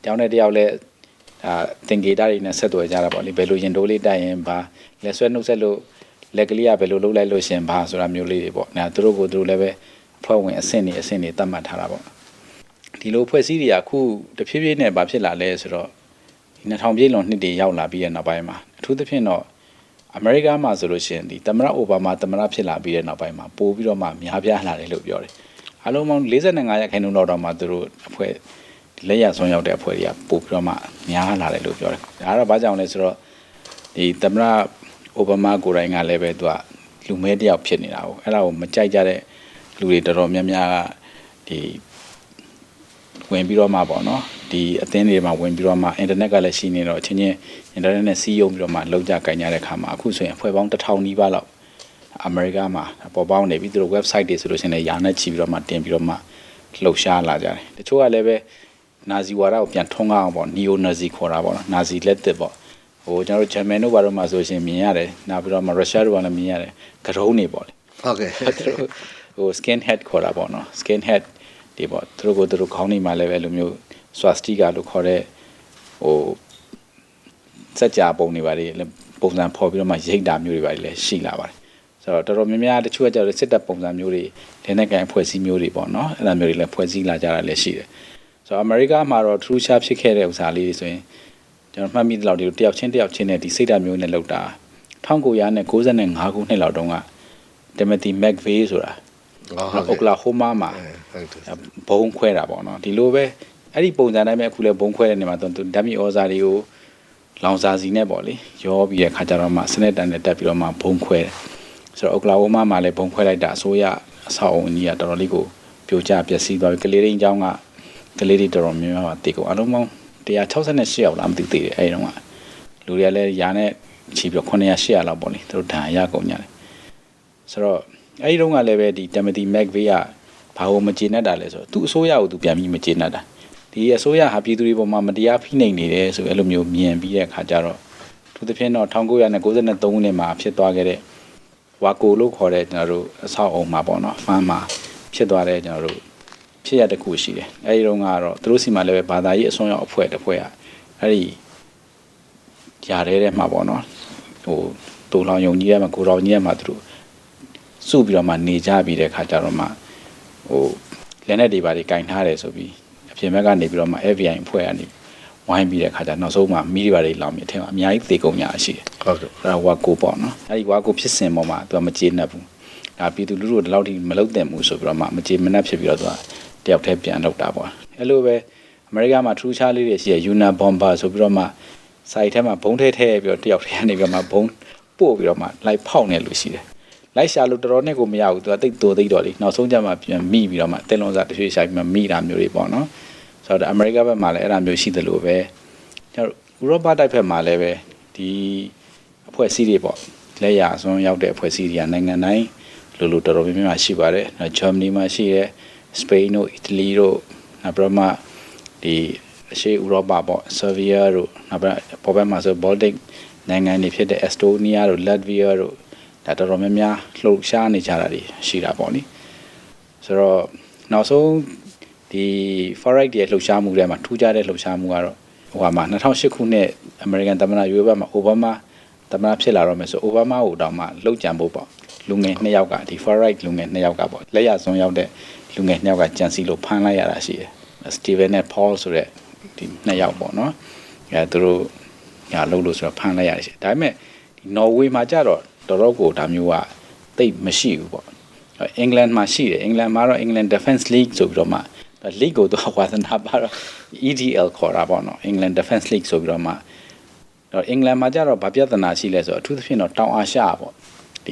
Speaker 2: တောင်းတဲ့တယောက်လဲသင်္ကေတတွေနဲ့ဆက်သွယ်ကြတာပေါ့လေဘယ်လိုရင်တိုးလေးတိုက်ရင်ဘာလက်ဆွဲနှုတ်ဆက်လို့လက်ကလေးကဘယ်လိုလုပ်လိုက်လို့ရှင်ဘာဆိုတာမျိုးလေးတွေပေါ့နော်သူတို့ကိုသူတို့လည်းပဲအဖွဲ့ဝင်အဆင့်တွေသတ်မှတ်ထားတာပေါ့ဒီလိုဖွဲ့စည်းတွေကအခုတဖြည်းဖြည်းနဲ့ဘာဖြစ်လာလဲဆိုတော့2000ပြည့်လွန်နှစ်တွေရောက်လာပြီးတဲ့နောက်ပိုင်းမှာအထူးသဖြင့်တော့အမေရိကမှာဆိုလို့ရှိရင်ဒီသမ္မတအိုဘားမားသမ္မတဖြစ်လာပြီးတဲ့နောက်ပိုင်းမှာပို့ပြီးတော့မှများပြားလာတယ်လို့ပြောတယ်အားလုံးပေါင်း45ရာခိုင်နှုန်းလောက်တော့မှသူတို့အဖွဲ့လက်ရဆုံးရောက်တဲ့အဖွဲ့တွေကပို့ပြီးတော့မှများလာတယ်လို့ပြောတယ်ဒါကတော့ဘာကြောင့်လဲဆိုတော့ဒီသမ္မတအိုဘားမားကိုယ်တိုင်ကလည်းပဲသူကလူမဲတယောက်ဖြစ်နေတာပေါ့အဲ့ဒါကိုမကြိုက်ကြတဲ့လူတွေတော်တော်များများကဒီဝင်ပြီးတော့မှပေါ့နော်ဒီအသင်းတွေမှာဝင်ပြီးတော့မှအင်တာနက်ကလည်းရှိနေတော့ချင်းချင်းအင်တာနက်နဲ့စီးရုံပြီးတော့မှလောက်ကြကင်ကြတဲ့ခါမှာအခုဆိုရင်အဖွဲ့ပေါင်း1000နီးပါးလောက်အမေရိကမှာပေါ်ပေါင်းနေပြီးသူတို့ website တွေဆိုလို့ရှိရင်ရာနဲ့ချီပြီးတော့မှတင်ပြီးတော့မှလှုပ်ရှားလာကြတယ်တချို့ကလည်းပဲနာဇီဝါဒကိုပြန်ထုံးအောင်ပေါ့နီယိုနာဇီခေါ်တာပေါ့နော်နာဇီလက်သစ်ပေါ့ဟိုကျွန်တော်တို့ဂျာမန်တို့ဘာလို့မှဆိုရှင်မြင်ရတယ်နောက်ပြီးတော့မှရုရှားတို့ကလည်းမြင်ရတယ်ကရုံးနေပေါ့လေ
Speaker 1: ဟုတ်ကဲ့ဟ
Speaker 2: ို skin head ခေါ်တာပေါ့နော် skin head ဒီပေါ့သူတို့ခေါင်းနေမှာလည်းပဲလိုမျိုး swastika လို့ခေါ်တဲ့ဟိုစัจ जा ပုံတွေပါလေပုံစံဖော်ပြီးတော့မှရိတ်တာမျိုးတွေပါလေရှိလာပါတယ်ဆိုတော့တော်တော်များများတချို့ကကျတော့စစ်တပ်ပုံစံမျိုးတွေလက်နက်ကိုင်ဖွဲ့စည်းမျိုးတွေပေါ့နော်အဲ့လိုမျိုးတွေလည်းဖွဲ့စည်းလာကြတာလည်းရှိတယ်ဆိုတော့အမေရိကမှာတော့ထူးခြားဖြစ်ခဲ့တဲ့ဥစ္စာလေးတွေဆိုရင်ကျွန်တော်မှတ်မိသလောက်ဒီတယောက်ချင်းနဲ့ဒီစိတ်ဓာတ်မျိုးနဲ့လောက်တာ1995ခုနှစ်လောက်တုန်းက Timothy McVeigh ဆိုတာOklahoma မှာဘုံခွဲတာပေါ့နော်ဒီလိုပဲအဲ့ဒီပုံစံတိုင်းပဲအခုလည်းဘုံခွဲတဲ့နေမှာသူဓာတ်မြေဩဇာတွေကိုလောင်စာစီနဲ့ပေါ့လေရောပြီးတဲ့ခါကျတော့မှစနစ်တန်နဲ့တက်ပြီးတော့မှဘုံခွဲတယ်ဆိုတော့ Oklahoma မှာလည်းဘုံခွဲလိုက်တာအစိုးရအဆောက်အုံကြီးကတော်တော်လေးကိုပြိုကျပျက်စီးသွားပြီကလေးရင်းအကြောင်းကကလေးတွေတော်တော်များများပါတေကုန်အလုံးပေါင်း168ယောက်လားမသိသေးတယ်အဲ့ဒီတော့ကလူတွေကလည်းရာနဲ့ချီပြီးတော့900လောက်ပေါ့လေသူတို့ဒဏ်ရာရကုန်ကြတယ်ဆိုတော့အဲ့ဒီတော့ကလည်းပဲဒီ Timothy McVeigh ကဘာလို့မကျေနပ်တာလဲဆိုတော့သူအစိုးရကိုသူပြန်ပြီးမကျေနပ်တာဒီအစိုးရဟာပြည်သူတွေပေါ်မှာမတရားဖိနှိပ်နေတယ်ဆိုအဲ့လိုမျိုးမြင်ပြီးတဲ့အခါကျတော့သူတစ်ဖြင့်တော့1993ခုနှစ်မှာဖြစ်သွားခဲ့တဲ့ဝါကိုလို့ခေါ်တဲ့ကျွန်တော်တို့အဆောက်အုံမှာပေါ့နော်ဖမ်းမှာဖြစ်သွားတဲ့ကျွန်တော်တို့ဖြစ်ရတဲ့ခုရှိတယ်အဲ့ဒီတော့ကတော့သူတို့စီမှာလည်းပဲဘာသာရေးအစွန်းရောက်အဖွဲ့တစ်ဖွဲ့ကအဲ့ဒီຢာတဲ့မှာပေါ့နော်ဟိုတူလောင်ယုံကြီးရမှာကိုတော်ကြီးရမှာသူတို့စုပြီးတော့မှနေကြပြီးတဲ့ခါကျတော့မှဟိုလက်နဲ့တွေပါတွေကင်ထားတယ်ဆိုပြီးအပြင်ဘက်ကနေပြီးတော့မှ FBI အဖွဲ့ကနေဝိုင်းပြီးတဲ့ခါကျနောက်ဆုံးမှမီးတွေပါတွေလောင်မြစ်ထဲမှာအများကြီးသေကုန်ကြရှိတယ်
Speaker 1: ဟုတ်ကဲ့အ
Speaker 2: ဲ့ဒါဝါကိုပေါ့နော်အဲ့ဒီဝါကိုဖြစ်စဉ်ပေါ်မှာသူကမကျေနပ်ဘူးဒါပြည်သူလူထုဒီလောက်ထိမလုပ်သင့်ဘူးဆိုပြီးတော့မှမကျေမနပ်ဖြစ်ပြီးတော့သူကတယောက်တည်းပြန်လောက်တာပေါ့အဲ့လိုပဲအမေရိကမှာထူးခြားလေးတွေရှိရ Una Bomber ဆိုပြီးတော့မှစိုက်ထဲမှာဘုံထဲပြီးတော့တယောက်တည်းကနေပြီးတော့မှဘုံပို့ပြီးတော့မှလိုက်ဖောက်နေလို့ရှိတယ်လိုက်ရှာလို့တော်တော်နဲ့ကိုမရဘူးသူကတိတ်တော်လေနောက်ဆုံးကျမှပြန်မိပြီးတော့မှတင်းလုံးစားတစ်ရွှေ့ရှာပြီးမှမိတာမျိုးတွေပေါ့နော်ဆိုတော့အမေရိကဘက်မှာလည်းအဲ့ဒါမျိုးရှိတယ်လို့ပဲကျွန်တော်ဥရောပတိုက်ဘက်မှာလည်းပဲဒီအဖွဲ့အစည်းတွေပေါ့လက်ရအစွန်းရောက်တဲ့အဖွဲ့အစည်းတွေကနိုင်ငံတိုင်းလိုတော်တော်များများရှိပါတယ်နော်ဂျာမနီမှာရှိတယ်စပိန်တို့အီတလီတို့နောက်ပြီးမှဒီအရှေ့ဥရောပပေါ့ဆာဗီးယားတို့နောက်ပြီးပေါ်ဘက်မှာဆိုဘော်လ်တစ်နိုင်ငံတွေဖြစ်တဲ့ Estonia တို့ Latvia တို့ဒါတော်တော်များများလှုပ်ရှားနေကြတာတွေရှိတာပေါ့နိဆိုတော့နောက်ဆုံးဒီ Forex ရဲ့လှုပ်ရှားမှုတွေမှာထူးခြားတဲ့လှုပ်ရှားမှုကတော့ဟိုမှာ2008ခုနှစ်အမေရိကန်သမ္မတရွေးပွဲမှာအိုဘားမားသမ္မတဖြစ်လာတော့မယ်ဆိုအိုဘားမားကိုတောင်မှလှုပ်ကြံဖို့ပေါ့လူငယ်2ယောက်ကဒီ Forex လူငယ်2ယောက်ကပေါ့လက်ရစွန်းရောက်တဲ့လူငယ်2ယောက်ကကြံစီလို့ဖမ်းလိုက်ရတာရှိတယ် Steven နဲ့ Paul ဆိုတဲ့ဒီနှစ်ယောက်ပေါ့နော်သူတို့ညာလို့လို့ဆိုတော့ဖမ်းလိုက်ရတယ်ဒါပေမဲ့ဒီ Norway မှာကြတော့တော်တော်ကိုဒါမျိုးကတိတ်မရှိဘူးပေါ့အင်္ဂလန်မှာရှိတယ်အင်္ဂလန်မှာတော့ England Defence League ဆိုပြီးတော့မှ league ကိုတော့ဝါသနာပါတော့ EDL ခေါ်တာပေါ့နော် England Defence League ဆိုပြီးတော့မှတော့အင်္ဂလန်မှာကြတော့ဗာပြဿနာရှိလဲဆိုတော့အထူးသဖြင့်တော့တောင်အာရှပေါ့ဒီ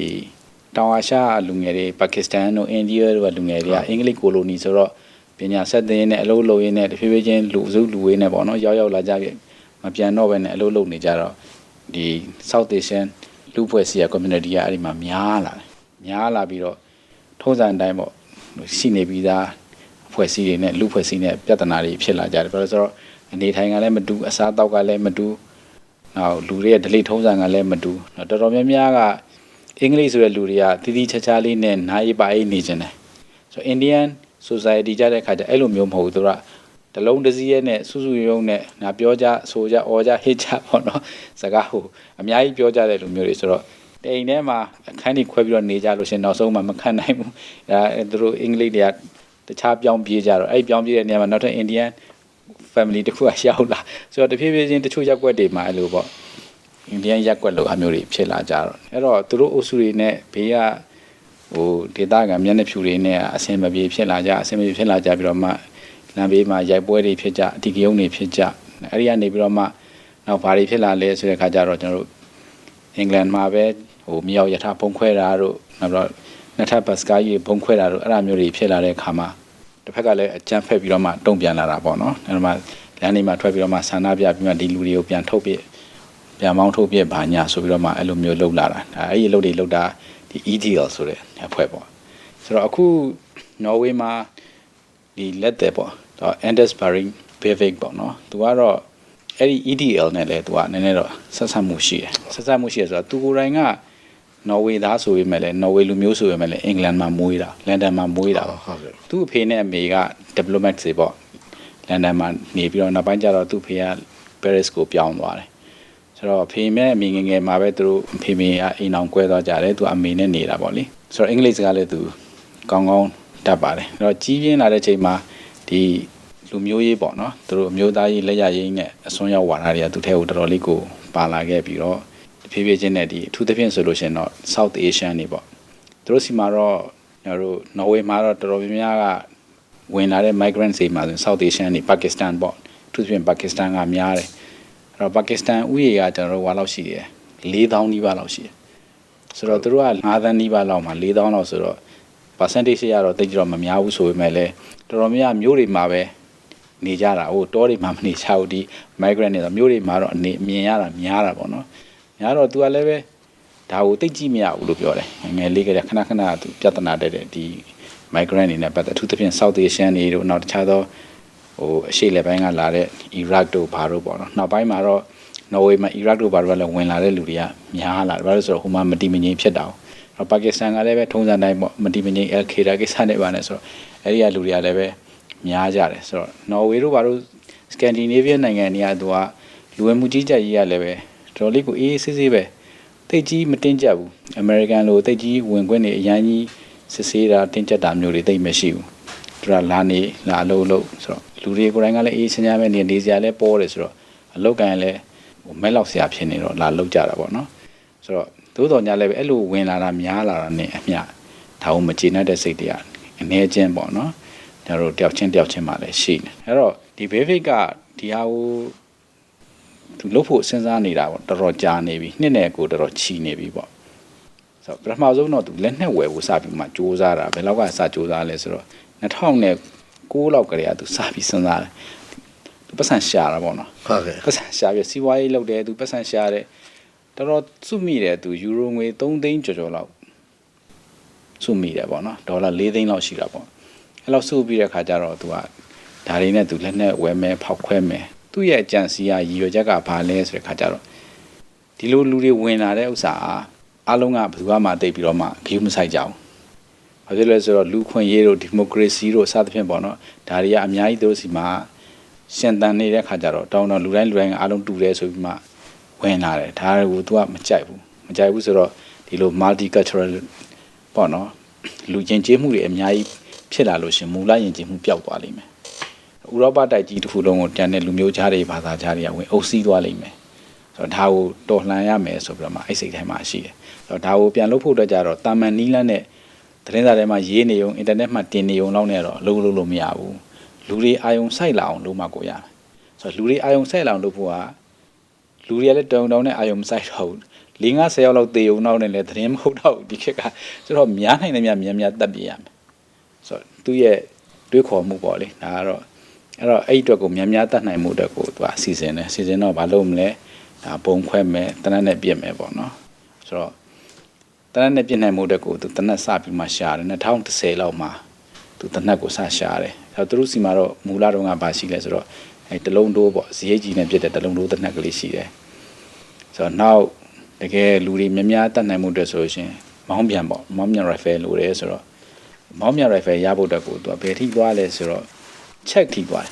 Speaker 2: တောင်အာရှလူငယ်တွေပါကစ္စတန်တို့အိန္ဒိယတို့ကလူငယ်တွေကအင်္ဂလိပ်ကိုလိုနီဆိုတော့ပညာဆက်သင်နဲ့အလုပ်လုပ်ရင်းနဲ့တဖြည်းဖြည်းချင်းလူစုလူဝေးနဲ့ပေါ့နော်ရောက်လာကြပြီမပြန်တော့ဘဲနဲ့အလုပ်လုပ်နေကြတော့ဒီ South Asian လူဖွဲ့စည်းရ community ကအဲ့ဒီမှာများလာပြီးတော့ထုံးစံအတိုင်းပေါ့ရှိနေပြီးသားဖွဲ့စည်းတွေနဲ့လူဖွဲ့စည်းနဲ့ပြဿနာတွေဖြစ်လာကြတယ်ဘာလို့ဆိုတော့အနေထိုင်ကလည်းမတူအစားအသောက်ကလည်းမတူနောက်လူတွေရဲ့ဒလိထုံးစံကလည်းမတူတော်တော်များများကအင်္ဂလိပ်ဆိုတဲ့လူတွေကတီးတီးခြားခြားလေးနဲ့နားရေးပါရေးနေကြတယ်ဆိုတော့ Indian society ကြတဲ့ခါကျအဲ့လိုမျိုးမဟုတ်ဘူးသူကတလုံးတစည်းရဲ့နဲ့စုစုရုံနဲ့ငါပြောကြဆိုကြအော်ကြဟစ်ကြပေါ့နော်စကားဟိုအများကြီးပြောကြတဲ့လူမျိုးတွေဆိုတော့တိမ်ထဲမှာအခန်းကြီးခွဲပြီးတော့နေကြလို့ရှင်နောက်ဆုံးမှမခံနိုင်ဘူးအဲသူတို့အင်္ဂလိပ်တွေကတခြားပြောင်းပြေးကြတော့အဲ့ပြောင်းပြေးတဲ့နေရာမှာနောက်ထပ် Indian family တခုကရောက်လာဆိုတော့တဖြည်းဖြည်းချင်းတချို့ရက်ွက်တွေမှာအဲ့လိုပေါ့ Indian ရက်ွက်လိုအမျိုးတွေဖြစ်လာကြတော့အဲ့တော့သူတို့အုပ်စုတွေနဲ့ဘေးကဟိုဒေသခံမျက်နှာဖြူတွေနဲ့အဆင်မပြေဖြစ်လာကြပြီးတော့မှလမ်းဘေးမှာရိုက်ပွဲတွေဖြစ်ကြအတီကယုံတွေဖြစ်ကြအဲ့ဒီကနေပြီးတော့မှနောက်ဘာတွေဖြစ်လာလဲဆိုတဲ့ခါကျတော့ကျွန်တော်တို့အင်္ဂလန်မှာပဲဟိုမြောက်ရထားဘုံခွဲတာတို့နောက်တော့နှစ်ထပ်ဘတ်စကားကြီးဘုံခွဲတာတို့အဲ့အမျိုးတွေဖြစ်လာတဲ့ခါမှာတစ်ဖက်ကလည်းအကြမ်းဖက်ပြီးတော့မှတုံ့ပြန်လာတာပေါ့နော်အဲ့တော့မှလမ်းတွေမှာထွက်ပြီးတော့မှဆန္ဒပြပြီးမှဒီလူတွေကိုပြန်ထုတ်ပြပြန်မောင်းထုတ်ပြဘာညာဆိုပြီးတော့မှအဲ့လိုမျိုးလှုပ်လာတာအဲ့ဒီလှုပ်တွေလှုပ်တာဒီ EDL ဆိုတဲ့အဖွဲ့ပေါ့ဆိုတော့အခု Norway မှာဒီလက်တဲ့ပေါ့တော့ Anders Behring Breivik ပေါ့နော်သူကတော့အဲ့ဒီ EDL နဲ့လည်းသူကနည်းနည်းတော့ဆက်ဆက်မှုရှိတယ်ဆိုတော့သူကိုယ်တိုင်က Norway သားဆိုပေမဲ့လည်း Norway လူမျိုးဆိုပေမဲ့လည်း England မှာမွေးတာ London မှာမွေးတာပေါ့ဟုတ်ကဲ့သူ့အဖေနဲ့အမေက diplomat တွေပေါ့ London မှာနေပြီးတော့နောက်ပိုင်းကျတော့သူ့ဖေက Paris ကိုပြောင်းသွားတယ်ဆိုတော့ဖေနဲ့အမေငယ်မှာပဲသူတို့ဖေကအိမ်အောင်ကွဲသွားကြတယ်သူအမေနဲ့နေတာပေါ့လေဆိုတော့အင်္ဂလိပ်စကားလည်းသူကောင်းတတ်ပါတယ်အဲ့တော့ကြီးပြင်းလာတဲ့ချိန်မှာဒီလူမျိုးရေးပေါ့နော်သူတို့အမျိုးသားရေးလက်ရရေးနဲ့အစွန်းရောက်ဝါဒတွေကသူ့ထဲကိုတော်တော်လေးကိုပါလာခဲ့ပြီးတော့ဖြည်းဖြည်းချင်းနဲ့ဒီအထူးသဖြင့်ဆိုလို့ရှိရင်တော့ South Asian နေပေါ့သူတို့စီမှာတော့ကျွန်တော်တို့ Norway မှာတော့တော်တော်များများကဝင်လာတဲ့ migrants တွေမှာဆို South Asian နေ Pakistan ပေါ့အထူးသဖြင့် Pakistan ကများတယ်အဲ့တော့ Pakistan ဥယျာဉ်ကကျွန်တော်တို့ဝါလောက်ရှိတယ်4000နီးပါးလောက်ရှိတယ်ဆိုတော့သူတို့က5သန်းနီးပါးလောက်မှာ4000လောက်ဆိုတော့ percentage ရတော့တိတ်ကြတော့မများဘူးဆိုပေမဲ့လည်းတော်တော်များမျိုးတွေမှာပဲနေကြတာဟိုတောတွေမှာမနေချဘူးဒီ migrant တွေဆိုမျိုးတွေမှာတော့အနေမြင်ရတာများတာပေါ့နော်များတော့ तू ကလည်းပဲဒါကိုတိတ်ကြည့်မရဘူးလို့ပြောတယ်ငယ်လေးကခဏသူပြဿနာတက်တဲ့ဒီ migrant တွေနဲ့ပတ်သက်အထူးသဖြင့် South Asian တွေတို့နောက်တခြားသောဟိုအရှေ့လက်ပိုင်းကလာတဲ့ Iraq တို့ဘာတို့ပေါ့နော်နောက်ပိုင်းမှာတော့ Norway မှာ Iraq တို့ဘာတို့လည်းဝင်လာတဲ့လူတွေကများလာတယ်ဘာလို့ဆိုတော့ဟိုမှာမတိမငြိမ်ဖြစ်တာ။ပါကစ္စတန်ကလည်းပဲထုံးစံတိုင်းပေါ့မတိမငြိမ် Al-Qaeda ကိစ္စနဲ့ပါနေဆိုတော့အဲ့ဒီကလူတွေကလည်းပဲများကြတယ်ဆိုတော့ Norway တို့ဘာလို့ Scandinavian နိုင်ငံတွေကသူကလူဝင်မှုကြီးကြပ်ရေးရလည်းပဲတော်လေးကိုအေးဆေးပဲတိတ်ကြီးမတင်းကြပ်ဘူး American လိုတိတ်ကြီးဝင်ခွင့်တွေအရင်ကြီးစစ်ဆေးတာတင်းကြပ်တာမျိုးတွေတိတ်မရှိဘူးသူကလာအလုပ်ဆိုတော့လူတွေကိုယ်တိုင်ကလည်းအေးချမ်းချမ်းပဲနေစရာလည်းပေါ်တယ်ဆိုတော့အလုပ်ကန်လည်းဟိုမဲလောက်ဆရာဖြစ်နေတော့လာလုပ်ကြတာပေါ့နော်ဆိုတော့သို့တော်ညာလည်းပဲအဲ့လိုဝင်လာတာများလာတာနဲ့အမျှဒါကိုမကျေနပ်တဲ့စိတ်တွေအနေချင်းပေါ့နော်ကျွန်တော်တို့တယောက်ချင်းမှလည်းရှိနေအဲ့တော့ဒီ Breivik ကဒီဟာကိုသူလုပ်ဖို့စဉ်းစားနေတာပေါ့တော်တော်ကြာနေပြီနှစ်နဲ့ကိုတော်တော်ချီနေပြီပေါ့ဆိုတော့ပထမဆုံးတော့သူလက်နဲ့ဝယ်ဖို့စပြီးမှစူးစမ်းတာဘယ်လောက်ကစစူးစမ်းလဲဆိုတော့2009လောက်ကလေးကသူစပြီးစဉ်းစားတယ်သူပတ်စံရှာတာပေါ့နော်ဟ
Speaker 1: ုတ်ကဲ့
Speaker 2: ပတ်စံရှာပြီးစီးပွားရေးလုပ်တယ်သူပတ်စံရှာတယ်တော်တော်စုမိတယ်သူယူရိုငွေ3သိန်းကျော်လောက်စုမိတယ်ပေါ့နော်ဒေါ်လာ4သိန်းလောက်ရှိတာပေါ့အဲ့လောက်စုပြီးတဲ့ခါကျတော့သူကဒါတွေနဲ့သူလက်နဲ့ဝယ်မယ်ဖောက်ခွဲမယ်သူ့ရဲ့အကြံစီကရည်ရွယ်ချက်ကဘာလဲဆိုတဲ့ခါကျတော့ဒီလိုလူတွေဝင်လာတဲ့ဥစ္စာအားလုံးကဘယ်သူမှတိတ်ပြီးတော့မှဂရုမစိုက်ကြဘူးဘာဖြစ်လဲဆိုတော့လူခွင့်ရေးတို့ဒီမိုကရေစီတို့စသဖြင့်ပေါ့နော်ဒါတွေကအများကြီးသူတို့စီမှာရှင်သန်နေတဲ့ခါကျတော့တောင်းတော့လူတိုင်းကအားလုံးတူတယ်ဆိုပြီးမှဝင်လာတယ်ဒါကိုသူကမကြိုက်ဘူးဆိုတော့ဒီလို multicultural ပေါ့နော်လူချင်းကျေးမှုတွေအများကြီးဖြစ်လာလို့ရှင်မူလယဉ်ကျေးမှုပျောက်သွားလိမ့်မယ် ဥရောပတိုက်ကြီးတစ်ခုလုံးကိုတန်တဲ့လူမျိုးကြားတွေဘာသာကြားတွေကဝင်အုပ်စီးသွားလိမ့်မယ်ဆိုတော့ဒါကိုတော်လှန်ရမယ်ဆိုပြီးတော့မှအဲ့စိတ်ထဲမှာရှိတယ်ဆိုတော့ဒါကိုပြန်လုပ်ဖို့အတွက်ကြတော့တာမန်နီးလန်းနဲ့သတင်းစာထဲမှာရေးနေုံအင်တာနက်မှာတင်နေုံလောက်နဲ့တော့လုံးလို့မရဘူးလူတွေအာယုံစိုက်လာအောင်လုပ်မှကိုရမယ်ဆိုတော့လူတွေအာယုံစိုက်လာအောင်လုပ်ဖို့ကလူတွေကလည်းတောင်းနဲ့အာယုံစိုက်တော့50-60 ယောက်လောက်တေုံနောက်နဲ့လည်းသတင်းမဟုတ်တော့ဒီခေတ်ကဆိုတော့များနိုင်တယ်များတက်ပြရမယ်ဆိုတော့သူ့ရဲ့တွေးခေါ်မှုပေါ့လေဒါကတော့အဲ့အတွက်ကိုများတတ်နိုင်မှုအတွက်ကိုသူအစီအစဉ်တော့မလုပ်မလဲဒါပုံခွဲမယ်တနက်နဲ့ပြည့်မယ်ပေါ့နော်ဆိုတော့တနက်နဲ့ပြည့်နိုင်မှုအတွက်ကိုသူတနက်စပြီးမှရှာတယ်2010လောက်မှာသူတနက်ကိုစရှာတယ်ဆိုတော့သူတို့စီမှာတော့မူလတော့ကဘာရှိလဲဆိုတော့အဲ့တလုံးတိုးပေါ့ဇရိတ်ကြီးနဲ့ပြည့်တဲ့တလုံးတိုးတနက်ကလေးရှိတယ်ဆိုတော့နောက်တကယ်လူတွေများတတ်နိုင်မှုအတွက်ဆိုလို့ရှင်မောင်းပြန်rifle လိုတယ်ဆိုတော့မောင်းပြန် rifle ရဖို့အတွက်ကိုသူကဘယ်ထိသွားလဲဆိုတော့ check ထိသွားတယ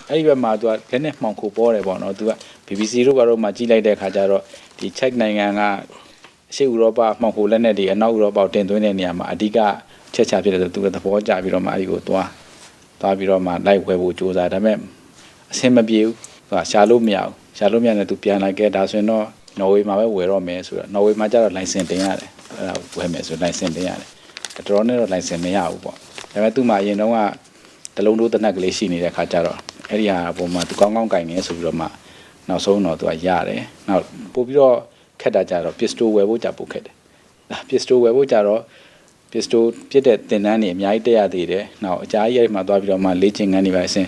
Speaker 2: ်အဲ့ဒီဘက်မှာသူကလက်နဲ့မှောင်ခိုပေါ်တယ်ပေါ့နော်သူက BBC တို့ကတော့မှကြီးလိုက်တဲ့ခါကျတော့ဒီ check နိုင်ငံကအရှေ့ဥရောပမှောင်ခိုလက်နဲ့တွေအနောက်ဥရောပတင်သွင်းတဲ့နေရာမှာအဓိကချက်ချဖြစ်တယ်ဆိုသူကသဘောကျပြီးတော့မှအဲ့ဒီကိုသွားပြီးတော့မှလိုက်ဝဲဖို့ကြိုးစားဒါပေမဲ့အဆင်မပြေဘူးသူကရှာလို့မရနဲ့သူပြန်လိုက်ခဲ့ဒါဆိုရင်တော့နော်ဝေမှာပဲဝယ်တော့မယ်ဆိုတော့နော်ဝေမှာကျတော့ license တင်ရတယ်အဲ့ဒါဝယ်မယ်ဆို license တင်ရတယ်တော်နဲ့တော့ license မရဘူးပေါ့ဒါပေမဲ့သူ့မှာအရင်တော့ကတလုံးတိုးတနက်ကလေးရှိနေတဲ့ခါကျတော့အဲ့ဒီဟာပုံမှာသူကောင်းကင်နေဆိုပြီးတော့မှနောက်ဆုံးတော့သူကရတယ်နောက်ပို့ပြီးတော့ခက်တာကြတော့ pistol ဝယ်ဖို့ကြပို့ခက်တယ်ဒါ pistol ဝယ်ဖို့ကြတော့ pistol ပြစ်တဲ့တင်တန်းတွေအများကြီးတက်ရသေးတယ်နောက်အကြာကြီးအဲ့ဒီမှာသွားပြီးတော့မှလေ့ကျင့်ခန်းတွေပါအစင်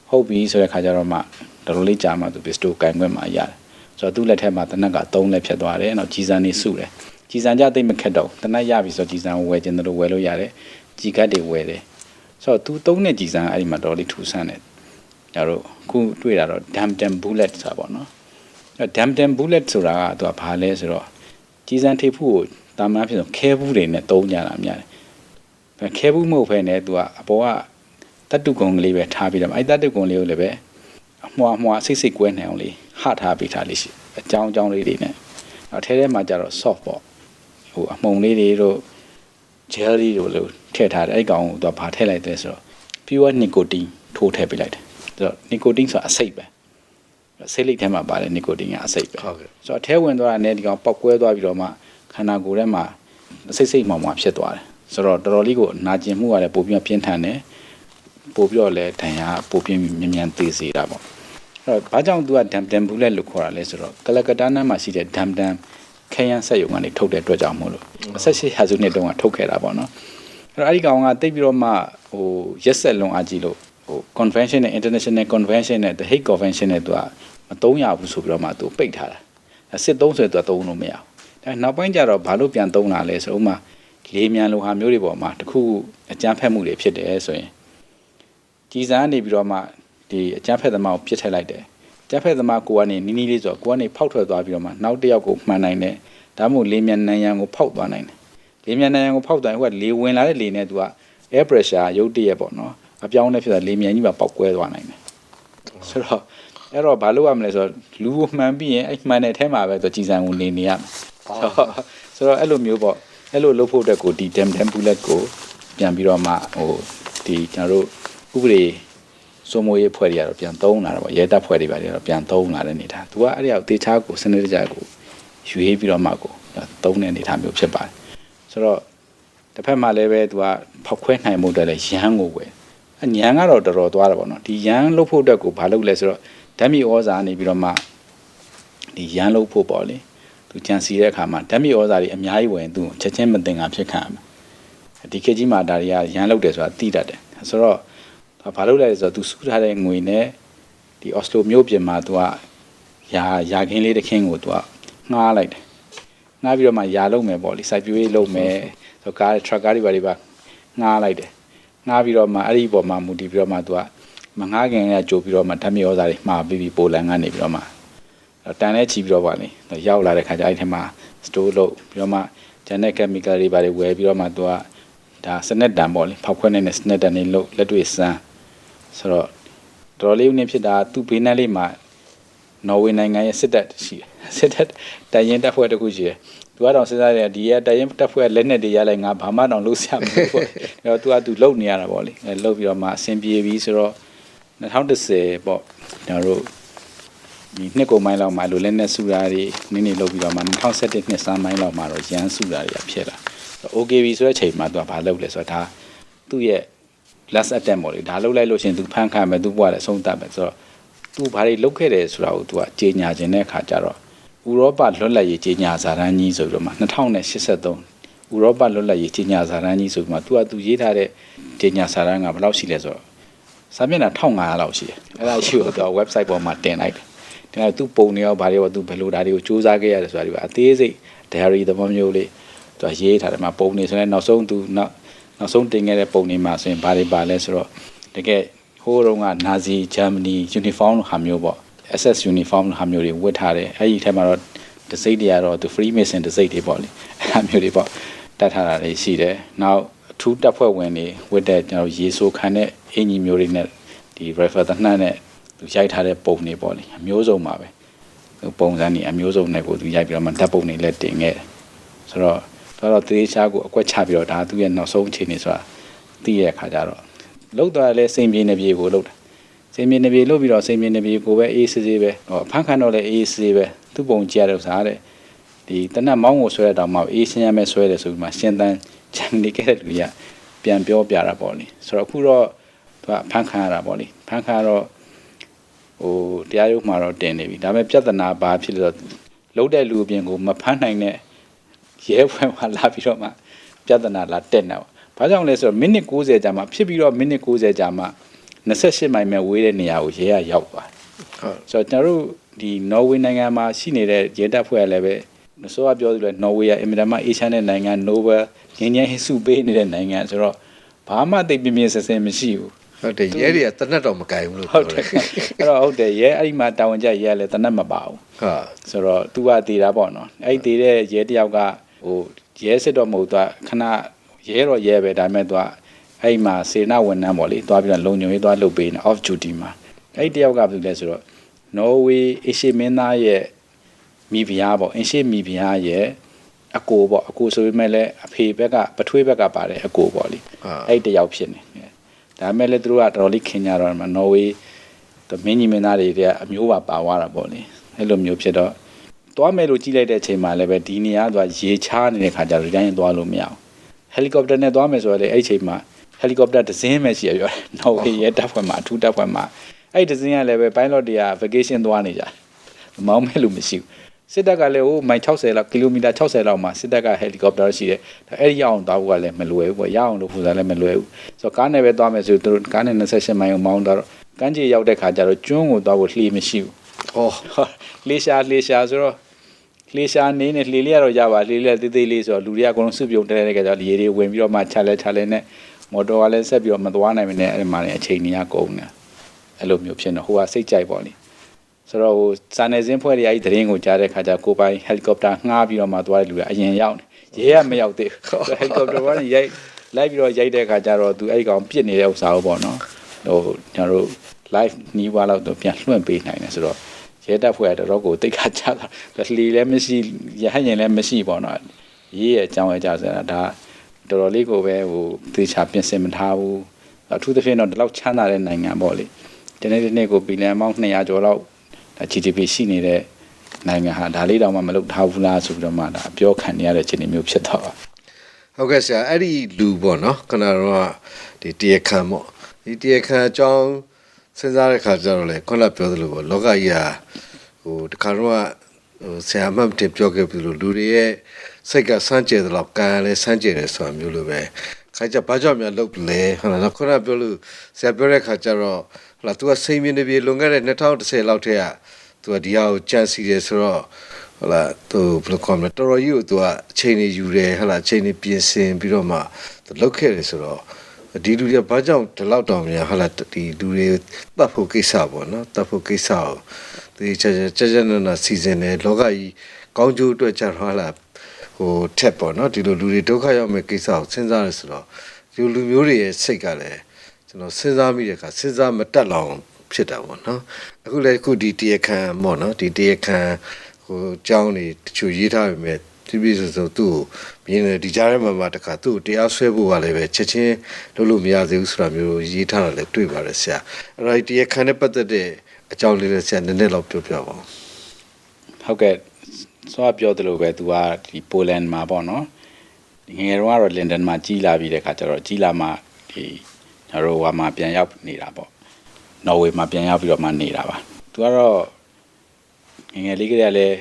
Speaker 2: ဟုတ်ပြီဆိုတဲ့ခါကျတော့မှတော်တော်လေးကြာမှသူ pistol ကင်ခွင့်မှရတယ်ဆိုတော့သူ့လက်ထက်မှာတနက်က3လက်ဖြတ်သွားတယ်နောက်ကြီးစံနေစုတယ်ကြီးစံကြသိမခက်တော့တနက်ရပြီဆိုတော့ကြီးစံဝယ်ခြင်းတို့ဝယ်လို့ရတယ်ကြီးကတ်တွေဝယ်တယ်ဆိုတော့သူ3နဲ့ကြီးစံအဲ့ဒီမှာတော်လေးထူဆန်းတယ်ဒါတော့ခုတွေ့တာတော့ Damden bullet ဆိုတာပေါ့နော်အဲ့ Damden bullet ဆိုတာကသူကဘာလဲဆိုတော့ကြီးစံထိပ်ဖူးကိုတာမန်ဖြစ်ဆိုခဲဘူးတွေနဲ့တုံးကြတာများတယ်ခဲဘူးမဟုတ်ဖ ೇನೆ သူကအပေါ်ကတတ်တုကုံကလေးပဲထားပြီးတော့အဲ့တတ်တုကုံလေးကိုလည်းပဲအမွှာစိတ်ကွဲနိုင်အောင်လေးဟထားပေးထားလေးရှိအကြောင်းလေးတွေနဲ့အထဲထဲမှာကျတော့ soft ပေါ့ဟိုအမှုံလေးတွေတို့ gel လေးတို့လို့ထည့်ထားတယ်အဲ့ကောင်ကိုသူကဘာထည့်လိုက်တယ်ဆိုတော့ pure nicotine ထိုးထည့်ပေးလိုက်တယ်ဆိုတော့ nicotine ဆိုတာအဆိပ်ပဲဆေးလိပ်ထဲမှာပါတယ် nicotine ကအဆိပ်ပဲဟုတ်ကဲ့ဆိုတော့အထဲဝင်သွားတာနဲ့ဒီကောင်ပောက်ကွဲသွားပြီးတော့မှခန္ဓာကိုယ်ထဲမှာစိတ်မှောင်ဖြစ်သွားတယ်ဆိုတော့တော်တော်လေးကိုနာကျင်မှုကလည်းပိုပြီးပြင်းထန်တယ်ပိုပြီးတော့လည်းဒဏ်ရာပိုပြီးမြန်သေးစေတာပေါ့အဲ့တော့ဘာကြောင့်သူက Damden bullet လို့ခေါ်တာလဲဆိုတော့ကလကတ္တာနားမှာရှိတဲ့ Damden ခရမ်းဆက်ယုံကနေထုတ်တဲ့အတွက်ကြောင့်မို့လို့18ရာစုနှစ်တုန်းကထုတ်ခဲ့တာပေါ့နော်အဲ့တော့အဲ့ဒီကောင်ကတိတ်ပြီးတော့မှဟိုရက်ဆက်လွန်အားကြီးလို့ဟို convention နဲ့ international convention နဲ့ the Hague convention နဲ့သူကမသုံးရဘူးဆိုပြီးတော့မှသူပိတ်ထားတာစစ်သုံးဆိုသူကသုံးလို့မရဘူးဒါနောက်ပိုင်းကျတော့ဘာလို့ပြန်သုံးလာလဲဆိုဥမာလေမြန်လိုဟာမျိုးတွေပေါ်မှာတခုအကြမ်းဖက်မှုတွေဖြစ်တယ်ဆိုရင်ကြီးစံနေပြီးတော့မှဒီအကြမ်းဖက်သမားကိုပြစ်ထည့်လိုက်တယ်အကြမ်းဖက်သမားကိုကနေနီးလေးဆိုတော့ကိုကနေဖောက်ထွက်သွားပြီးတော့မှနောက်တစ်ယောက်ကိုမှန်နိုင်တယ်ဒါမှမဟုတ်လေမြန်နံရံကိုဖောက်သွားနိုင်တယ်လေမြန်နံရံကိုဖောက်သွားရင်ဟိုကလေဝင်လာတဲ့လေနဲ့သူက air pressure ရုပ်တရက်ပေါ့နော်အပြောင်းနဲ့ဖြစ်တာလေမြန်ကြီးပါပောက်ကွဲသွားနိုင်တယ်ဆိုတော့အဲ့တော့ဘာလို့ရမလဲဆိုတော့လူကိုမှန်ပြီးရင်အဲ့မှန်တဲ့အထဲမှာပဲသူကြီးစံကိုနေရမယ်ဆိုတော့အဲ့လိုမျိုးပေါ့အဲ့လိုလုပ်ဖို့အတွက်ကိုဒီ Damden bullet ကိုပြန်ပြီးတော့မှဟိုဒီကျွန်တော်တို့ဥပဒေစိုးမိုးရေးဖွဲ့တွေကတော့ပြန်သုံးလာတာပေါ့ရဲတပ်ဖွဲ့တွေပါတွေကတော့ပြန်သုံးလာတဲ့အနေထားသူကအဲ့ဒီအောက်တေချာကိုစနစ်တကျကိုယူရေးပြီးတော့မှကိုသုံးတဲ့အနေထားမျိုးဖြစ်ပါတယ်ဆိုတော့တစ်ဖက်မှာလည်းပဲသူကဖောက်ခွဲနိုင်မှုအတွက်လည်းရန်ကိုပဲအညံကတော့တော်တော်သွားတာပေါ့နော်ဒီရန်လုပ်ဖို့အတွက်ကိုဘာလုပ်လဲဆိုတော့ဓာတ်မြေဩဇာနေပြီးတော့မှဒီရန်လုပ်ဖို့ပေါ့လေသူကြံစီတဲ့အခါမှာဓာတ်မြေဩဇာတွေအများကြီးဝင်သူချက်ချင်းမတင်တာဖြစ်ခံရမှာဒီခေတ်ကြီးမှာဒါတွေကရန်လုပ်တယ်ဆိုတာသိတတ်တယ်ဆိုတော့ဘာလုပ်လဲဆိုတော့သူစုထားတဲ့ငွေနဲ့ဒီအော်စလိုမြို့ပြင်မှာသူကယာခင်းလေးတစ်ခင်းကိုသူကငှားလိုက်တယ်ငှားပြီးတော့မှယာလုံးမယ်ပေါ့လေစိုက်ပျိုးရေးလုပ်မယ်ဆိုကားထရက်ကားတွေပါငှားလိုက်တယ်ငှားပြီးတော့မှအဲ့ဒီပေါ်မှာမူတည်ပြီးတော့မှသူကမငှားခင်ကကြိုပြီးတော့မှဓာတ်မြေဩဇာတွေမှားပြီးပိုလန်ကနေပြီးတော့မှတန်နဲ့ချီပြီးတော့ပါလေရောက်လာတဲ့ခါကျအဲ့ဒီထဲမှာ store လုပ်ပြီးတော့မှ genetic chemical တွေပါဝယ်ပြီးတော့မှသူကဒါစနက်တန်ပေါ့လေဖောက်ခွဲနေတဲ့စနက်တန်တွေလုပ်လက်တွေ့စမ်းဆိုတော့တော်လေးဦးနေဖြစ်တာသူ့ဘေးနားလေးမှာနော်ဝေနိုင်ငံရဲ့စစ်တပ်ရှိတယ်စစ်တပ်တရင်တပ်ဖွဲ့တစ်ခုရှိတယ်သူကတော့စဉ်းစားတယ်ဒီရဲ့တရင်တပ်ဖွဲ့လက်နက်တွေရလိုက်ငါဘာမှတော့လုပ်ဆရာမလို့ပေါ့အဲ့တော့သူကသူလုံနေရတာပေါ့လေလှုပ်ပြီးတော့မှအဆင်ပြေပြီဆိုတော့ 2010ပေါ့ကျွန်တော်တို့ဒီနှစ်ကုန်ပိုင်းလောက်မှာလိုလက်နဲ့စုတာတွေနည်းနည်းလုပ်ပြီးတော့မှ2017နှစ်စမ်းပိုင်းလောက်မှာတော့ရန်စုတာတွေဖြစ်လာ OKB ဆိုတဲ့အချိန်မှာသူကဘာလုပ်လဲဆိုတော့ဒါသူ့ရဲ့ last attempt ပေါ့လေဒါလုပ်လိုက်လို့ရှင်သူဖန်ခံမယ်သူ့ဘဝလည်းအဆုံးသတ်မယ်ဆိုတော့သူဘာတွေလုပ်ခဲ့တယ်ဆိုတာကိုသူကကြေညာခြင်းတဲ့အခါကျတော့ဥရောပလွတ်လပ်ရေးကြေညာစာတမ်းကြီးဆိုပြီးတော့မှ2083ဥရောပလွတ်လပ်ရေးကြေညာစာတမ်းကြီးဆိုပြီးမှသူရေးထားတဲ့ကြေညာစာတမ်းကဘယ်လောက်ရှိလဲဆိုတော့စာမျက်နှာ1500လောက်ရှိတယ်အဲ့ဒါရှိတော့သူက website ပေါ်မှာတင်လိုက်တယ်ဒါကသူပုံနေရောဘာတွေရောသူဘယ်လိုဓာတ်တွေကိုစူးစမ်းခဲ့ရတယ်ဆိုတာဒီကအသေးစိတ် diary သဘောမျိုးလေးသူကရေးထားတယ်မှာပုံနေဆိုရင်နောက်ဆုံးသူနောက်ဆုံးတင်ခဲ့တဲ့ပုံနေမှာဆိုရင်ဘာတွေပါလဲဆိုတော့တကယ်ဟိုးတုန်းကနာဇီဂျာမနီ uniform ဟာမျိုးပေါ့ SS uniform ဟာမျိုးတွေဝတ်ထားတယ်အဲ့ဒီထဲမှာတော့တစိမ့်တွေကတော့သူ Freemason တစိမ့်တွေပေါ့လေအဲ့လိုမျိုးတွေပေါ့တတ်ထားတာတွေရှိတယ်နောက်အထူးတပ်ဖွဲ့ဝင်တွေဝတ်တဲ့ကျွန်တော်ရေဆိုးခံတဲ့အင်ဂျီမျိုးတွေနဲ့ဒီ rifle တနတ်နဲ့သူရိုက်ထားတဲ့ပုံတွေပေါ့လေအမျိုးစုံပါပဲပုံစံတွေအမျိုးစုံနဲ့ကိုသူရိုက်ပြီးတော့မှဓာတ်ပုံတွေလည်းတင်ခဲ့တယ်ဆိုတော့တေးချာကိုအကွက်ချပြီးတော့ဒါသူရဲ့နောက်ဆုံးအခြေအနေဆိုတာသိရတဲ့အခါကျတော့လောက်သွားလဲစိန်ပြေနေပြေကိုလောက်တာစိန်ပြေနေပြေလို့ပြီးတော့စိန်ပြေနေပြေကိုပဲအေးစေးပဲဖန်ခန့်တော့လဲအေးစေးပဲသူ့ပုံကြည့်ရတဲ့ဥစားတဲ့ဒီတနတ်မောင်းကိုဆွဲတောင်မှအေးရှင်းရမယ်ဆွဲတယ်ဆိုပြီးမှရှင်းတန်းချန်နေခဲ့တဲ့လူကြီးပြန်ပြောပြတာပေါ့လေဆိုတော့အခုတော့သူကဖန်ခန့်ရတာပေါ့လေဖန်ခန့်တော့ဟိုတရားရုံးမှာတော့တင်နေပြီဒါပေမဲ့ပြဿနာဘာဖြစ်လို့လုံးတဲ့လူအပြင်ကိုမဖမ်းနိုင်တဲ့ရဲဖွဲ့မှာလာပြီးတော့မှပြဿနာလာတက်နေပါဘာကြောင့်လဲဆိုတော့မိနစ်60ကြာမှဖြစ်ပြီးတော့မိနစ်60ကြာမှ28မိုင်မဲ့ဝေးတဲ့နေရာကိုရဲရရောက်သွားဟုတ်ဆိုတော့ကျွန်တော်တို့ဒီနော်ဝေနိုင်ငံမှာရှိနေတဲ့ရဲတပ်ဖွဲ့လည်းပဲဆိုတော့ပြောသလိုနော်ဝေကအင်မတန်မှအေးချမ်းတဲ့နိုင်ငံနိုဘယ်ငင်းငင်းဟစ်စုပေးနေတဲ့နိုင်ငံဆိုတော့ဘာမှသိပြင်းပြင်းဆဲဆဲမရှိဘူးဟ
Speaker 1: ုတ်တယ်ရဲတွေကတနတ်တော့မကင်ဘူးလို့ဟ
Speaker 2: ုတ်တယ်အဲ့တော့ဟုတ်တယ်ရဲအဲ့ဒီမှာတာဝန်ကျရဲလည်းတနတ်မပါဘူးဟုတ်ဆိုတော့ तू ကတည်တာပေါ့နော်အဲ့ဒီတည်တဲ့ရဲတယောက်ကဟိုရဲစစ်တော့မဟုတ်သွားခဏရဲတော့ရဲပဲဒါပေမဲ့ तू အဲ့မှာစေနာဝန်ထမ်းပေါ့လေသွားပြီးတော့လုံညုံရေးသွားလုပ်ပေးနေ off duty မှာအဲ့တယောက်ကဘယ်လိုလဲဆိုတော့နော်ဝေအရှိမင်းသားရဲ့မိဖုရားပေါ့အရှိမိဖုရားရဲ့အကိုပေါ့အကိုဆိုပေမဲ့လည်းအဖေဘက်ကပထွေးဘက်ကပါတယ်အကိုပေါ့လေအဲ့တယောက်ဖြစ်နေဒါပေမဲ့လည်းသူတို့ကတော်တော်လေးခင်ကြတော့နော်ဝေမင်းကြီးမင်းသားတွေကအမျိုးပါသွားတာပေါ့လေအဲ့လိုမျိုးဖြစ်တော့သွားမယ်လို့ကြီးလိုက်တဲ့အချိန်မှာလည်းပဲဒီနေရာကရေချားနေတဲ့ခါကျတော့တိုင်းသွားလို့မရအောင်ဟယ်လီကော်ပတာနဲ့သွားမယ်ဆိုတော့လေအဲ့ချိန်မှာဟယ်လီကော်ပတာတစ်စင်းပဲရှိရပြောတယ်နော်ဝေရဲ့တပ်ဖွဲ့မှာအထူးတပ်ဖွဲ့မှာအဲ့တစ်စင်းကလည်းပဲ pilot တွေက vacation သွားနေကြမောင်းမဲ့လို့မရှိဘူးစစ်တပ်ကလည်းဟိုမိုင်60လောက်ကီလိုမီတာ60လောက်မှာစစ်တပ်ကဟယ်လီကော်ပတာရှိတယ်အဲ့ဒီရအောင်သွားဖို့ကလည်းမလွယ်ဘူးပေါ့ရအောင်လို့ပုံစံလည်းမလွယ်ဘူးဆိုတော့ကားနဲ့ပဲသွားမယ်ဆိုသူတို့ကားနဲ့28မိုင်ကိုမောင်းတော့ကမ်းခြေရောက်တဲ့ခါကျတော့ကျွန်းကိုသွားဖို့လှေမရှိဘူးလှေရှာဆိုတော့လှေရှာနေနဲ့လှေလေးကတော့ရပါလှေလေးသေးသေးလေးဆိုတော့လူတွေကအကုန်လုံးစုပြုံတဲတဲ့ခါကျတော့ရေတွေဝင်ပြီးတော့မှချလဲနဲ့မော်တော်ကလည်းဆက်ပြီးတော့မသွားနိုင်မနဲ့အဲ့မှာအချိန်ကြီးကကုန်နေအဲ့လိုမျိုးဖြစ်နေဟိုကစိတ်ကြိုက်ပေါ့လေဆိုတော့ဟိုစာနယ်ဇင်းဖွဲ့တွေအဲ့ဒီသတင်းကိုကြားတဲ့ခါကျကိုပိုင်ဟယ်လီကော်ပတာငှားပြီးတော့မှသွားတဲ့လူကအရင်ရောက်နေရဲကမရောက်သေးဘူးဟယ်လီကော်ပတာကနေလိုက်ပြီးတော့ရိုက်တဲ့ခါကျတော့သူအဲ့ဒီကောင်ပြစ်နေတဲ့ဥစ္စာကိုပေါ့နော်ဟိုကျွန်တော်တို့ live နီးပါးလောက်တော့ပြန်လွှင့်ပေးနိုင်တယ်ဆိုတော့ရဲတပ်ဖွဲ့ကတော့ကိုတိတ်ခါကြတာလှီလည်းမရှိရဟရင်လည်းမရှိပေါ့နော်ရေးရဲ့အကြောင်းအကြစရာဒါတော်တော်လေးကိုပဲဟိုသေချာပြင်ဆင်မထားဘူးအထူးသဖြင့်တော့ဒီလောက်ချမ်းသာတဲ့နိုင်ငံပေါ့လေဒီနေ့ကိုဘီလီယံပေါင်း200ကျော်လောက်GDP ရှိနေတဲ့နိုင်ငံဟာဒါလေးတောင်မှမလုပ်ထားဘူးလားဆိုပြီးတော့မှဒါအပြောခံနေရတဲ့အခြေအနေမျိုးဖြစ်တော့ဟ
Speaker 1: ုတ်ကဲ့ဆရာအဲ့ဒီလူပေါ့နော်ခဏတော့ဒီတရားခံပေါ့ဒီတရားခံအကြောင်းစဉ်းစားတဲ့ခါကျတော့လေခုနပြောသလိုပေါ့လောကကြီးဟာဟိုတခါတော့ဟိုဆရာမှတ်တင်ပြောခဲ့ပြီလို့လူတွေရဲ့စိတ်ကစမ်းကြယ်တယ်လို့ကံလည်းစမ်းကြယ်တယ်ဆိုတာမျိုးလိုပဲခါကျဘာကြောင့်များလုပ်လဲဟုတ်လားခုနပြောလို့ဆရာပြောတဲ့ခါကျတော့ဟုတ်လား तू ကစိတ်မြင်နေပြီလွန်ခဲ့တဲ့2010လောက်ထဲက तू ကဒီဟာကိုကြံစီတယ်ဆိုတော့ဟုတ်လား तू ဘယ်လိုခေါ်မလဲတော်တော်ကြီးကို तू ကအချိန်ကြီးယူတယ်ဟုတ်လားအချိန်ကြီးပြင်ဆင်ပြီးတော့မှ तू လုပ်ခဲ့တယ်ဆိုတော့ဒီလူတွေကဘာကြောင့်ဒီလောက်တောင်များဟုတ်လားဒီလူတွေတတ်ဖို့ကိစ္စပေါ့နော်တတ်ဖို့ကိစ္စကိုဒီချက်နာစီစဉ်တယ်လောကကြီးကောင်းကျိုးအတွက်ကြတော့ဟုတ်လားဟိုထက်ပေါ့နော်ဒီလိုလူတွေဒုက္ခရောက်မဲ့ကိစ္စကိုစဉ်းစားရဆိုတော့ဒီလူမျိုးတွေရဲ့စိတ်ကလည်းကျွန်တော်စဉ်းစားမိတဲ့အခါစဉ်းစားမတက်လောက်ဖြစ်တာပေါ့နော်အခုလည်းအခုဒီတရားခံပေါ့နော်ဒီတရားခံဟိုအကြောင်းတွေတချို့ရေးထားပေမဲ့ TV ဆိုသူ့မြင်တယ်ဒီကြားထဲမှာတခါသူ့တရားဆွဲဖို့ကလည်းပဲချက်ချင်းလုပ်လို့မရသေးဘူးဆိုတာမျိုးရေးထားတာလည်းတွေ့ပါတယ်ဆရာအဲ့တော့ဒီအခန်းနဲ့ပတ်သက်တဲ့အကြောင်းလေးလည်းဆရာနည်းနည်းတော့ပြောပြပါဦးဟ
Speaker 2: ုတ်ကဲ့ဆိုပြောတယ်လို့ပဲသူကဒီပိုလန်မှာပေါ့နော်ငယ်တော့ကတော့လန်ဒန်မှာကြီးလာပြီးတဲ့ခါကျတော့ကြီးလာမှဒီကျွန်တော်တို့မှာပြန်ရောက်နေတာပေါ့နော်ဝေမှာပြန်ရောက်ပြီးတော့မှနေတာပါသူကတော့ငယ်လေးကလည်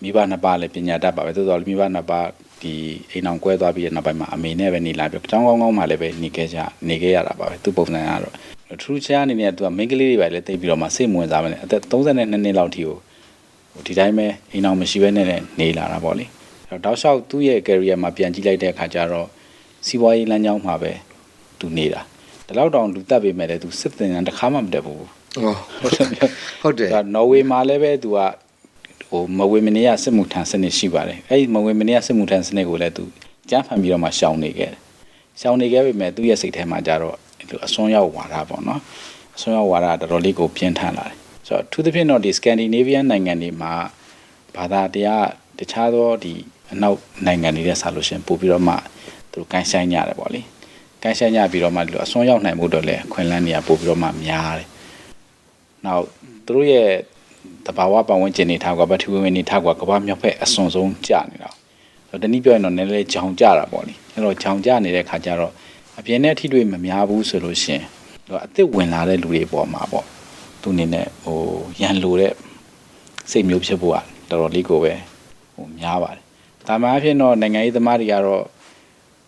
Speaker 2: းမိဘနှစ်ပါးလည်းပညာတတ်ပါပဲသို့တော်မိဘနှစ်ပါးဒီအိမ်အောင်ကွဲသွားပြီးတဲ့နောက်ပိုင်းမှာအမေနဲ့ပဲနေလာပြီးကျောင်းကောင်းကောင်းမှလည်းပဲနေခဲ့ရတာပါပဲသူပုံစံကတော့ထူးခြားအနေနဲ့သူကမိန်းကလေးတွေပဲလည်းတိတ်ပြီးတော့မှစိတ်ဝင်စားမယ်အသက်32နှစ်လောက်ထိကိုဒီတိုင်းပဲအိမ်အောင်မရှိဘဲနဲ့နေလာတာပေါ့လေအဲ့တော့တောက်လျှောက်သူ့ရဲ့ career မှာပြန်ကြည့်လိုက်တဲ့အခါကျတော့စီးပွားရေးလမ်းကြောင်းမှာပဲသူနေတာဒီလောက်တောင်လူတက်ပေမဲ့လည်းသူစစ်တင်တခါမှမတက်ဘူးဟ
Speaker 1: ုတ်တယ်
Speaker 2: နော်ဝေမှာလည်းပဲသူကမဝေမနေရစစ်မှုထမ်းစနစ်ရှိပါတယ်အဲ့ဒီမဝေမနေရစစ်မှုထမ်းစနစ်ကိုလည်းသူကျန်းဖန်ပြီးတော့မှရှောင်နေခဲ့ပေမဲ့သူ့ရဲ့စိတ်ထဲမှာကြတော့အစွန်းရောက်ဝါဒပေါ့နော်အစွန်းရောက်ဝါဒတော်တော်လေးကိုပြင်းထန်လာတယ်ဆိုတော့သူသဖြင့်တော့ဒီ Scandinavian နိုင်ငံတွေမှာဘာသာတရားတခြားသောဒီအနောက်နိုင်ငံတွေနဲ့ဆက်လို့ရှင်ပို့ပြီးတော့မှသူတို့ကန်ဆိုင်ကြတယ်ပေါ့လေကန်ဆိုင်ကြပြီးတော့မှဒီလိုအစွန်းရောက်နိုင်မှုတော့လည်းခွင့်လန်းနေရပို့ပြီးတော့မှများတယ်နောက်သူတို့ရဲ့တဘာဝပတ်ဝန်းကျင်နေထားကွာပထဝီဝင်နေထားကွာကဘာမြောက်ဖက်အစွန်ဆုံးကျနေတာဆိုတော့တနည်းပြောရင်တော့နည်းနည်းကြောင်ကျတာပေါ့လေအဲ့တော့ကြောင်ကျနေတဲ့ခါကျတော့အပြင်နဲ့ထိတွေ့မများဘူးဆိုလို့ရှင်တော့အစ်စ်ဝင်လာတဲ့လူတွေပေါ်မှာပေါ့သူအနေနဲ့ရန်လိုတဲ့စိတ်မျိုးဖြစ်ဖို့ကတော်တော်လေးကိုပဲများပါတယ်ဒါမှအဖြစ်တော့နိုင်ငံရေးသမားတွေကတော့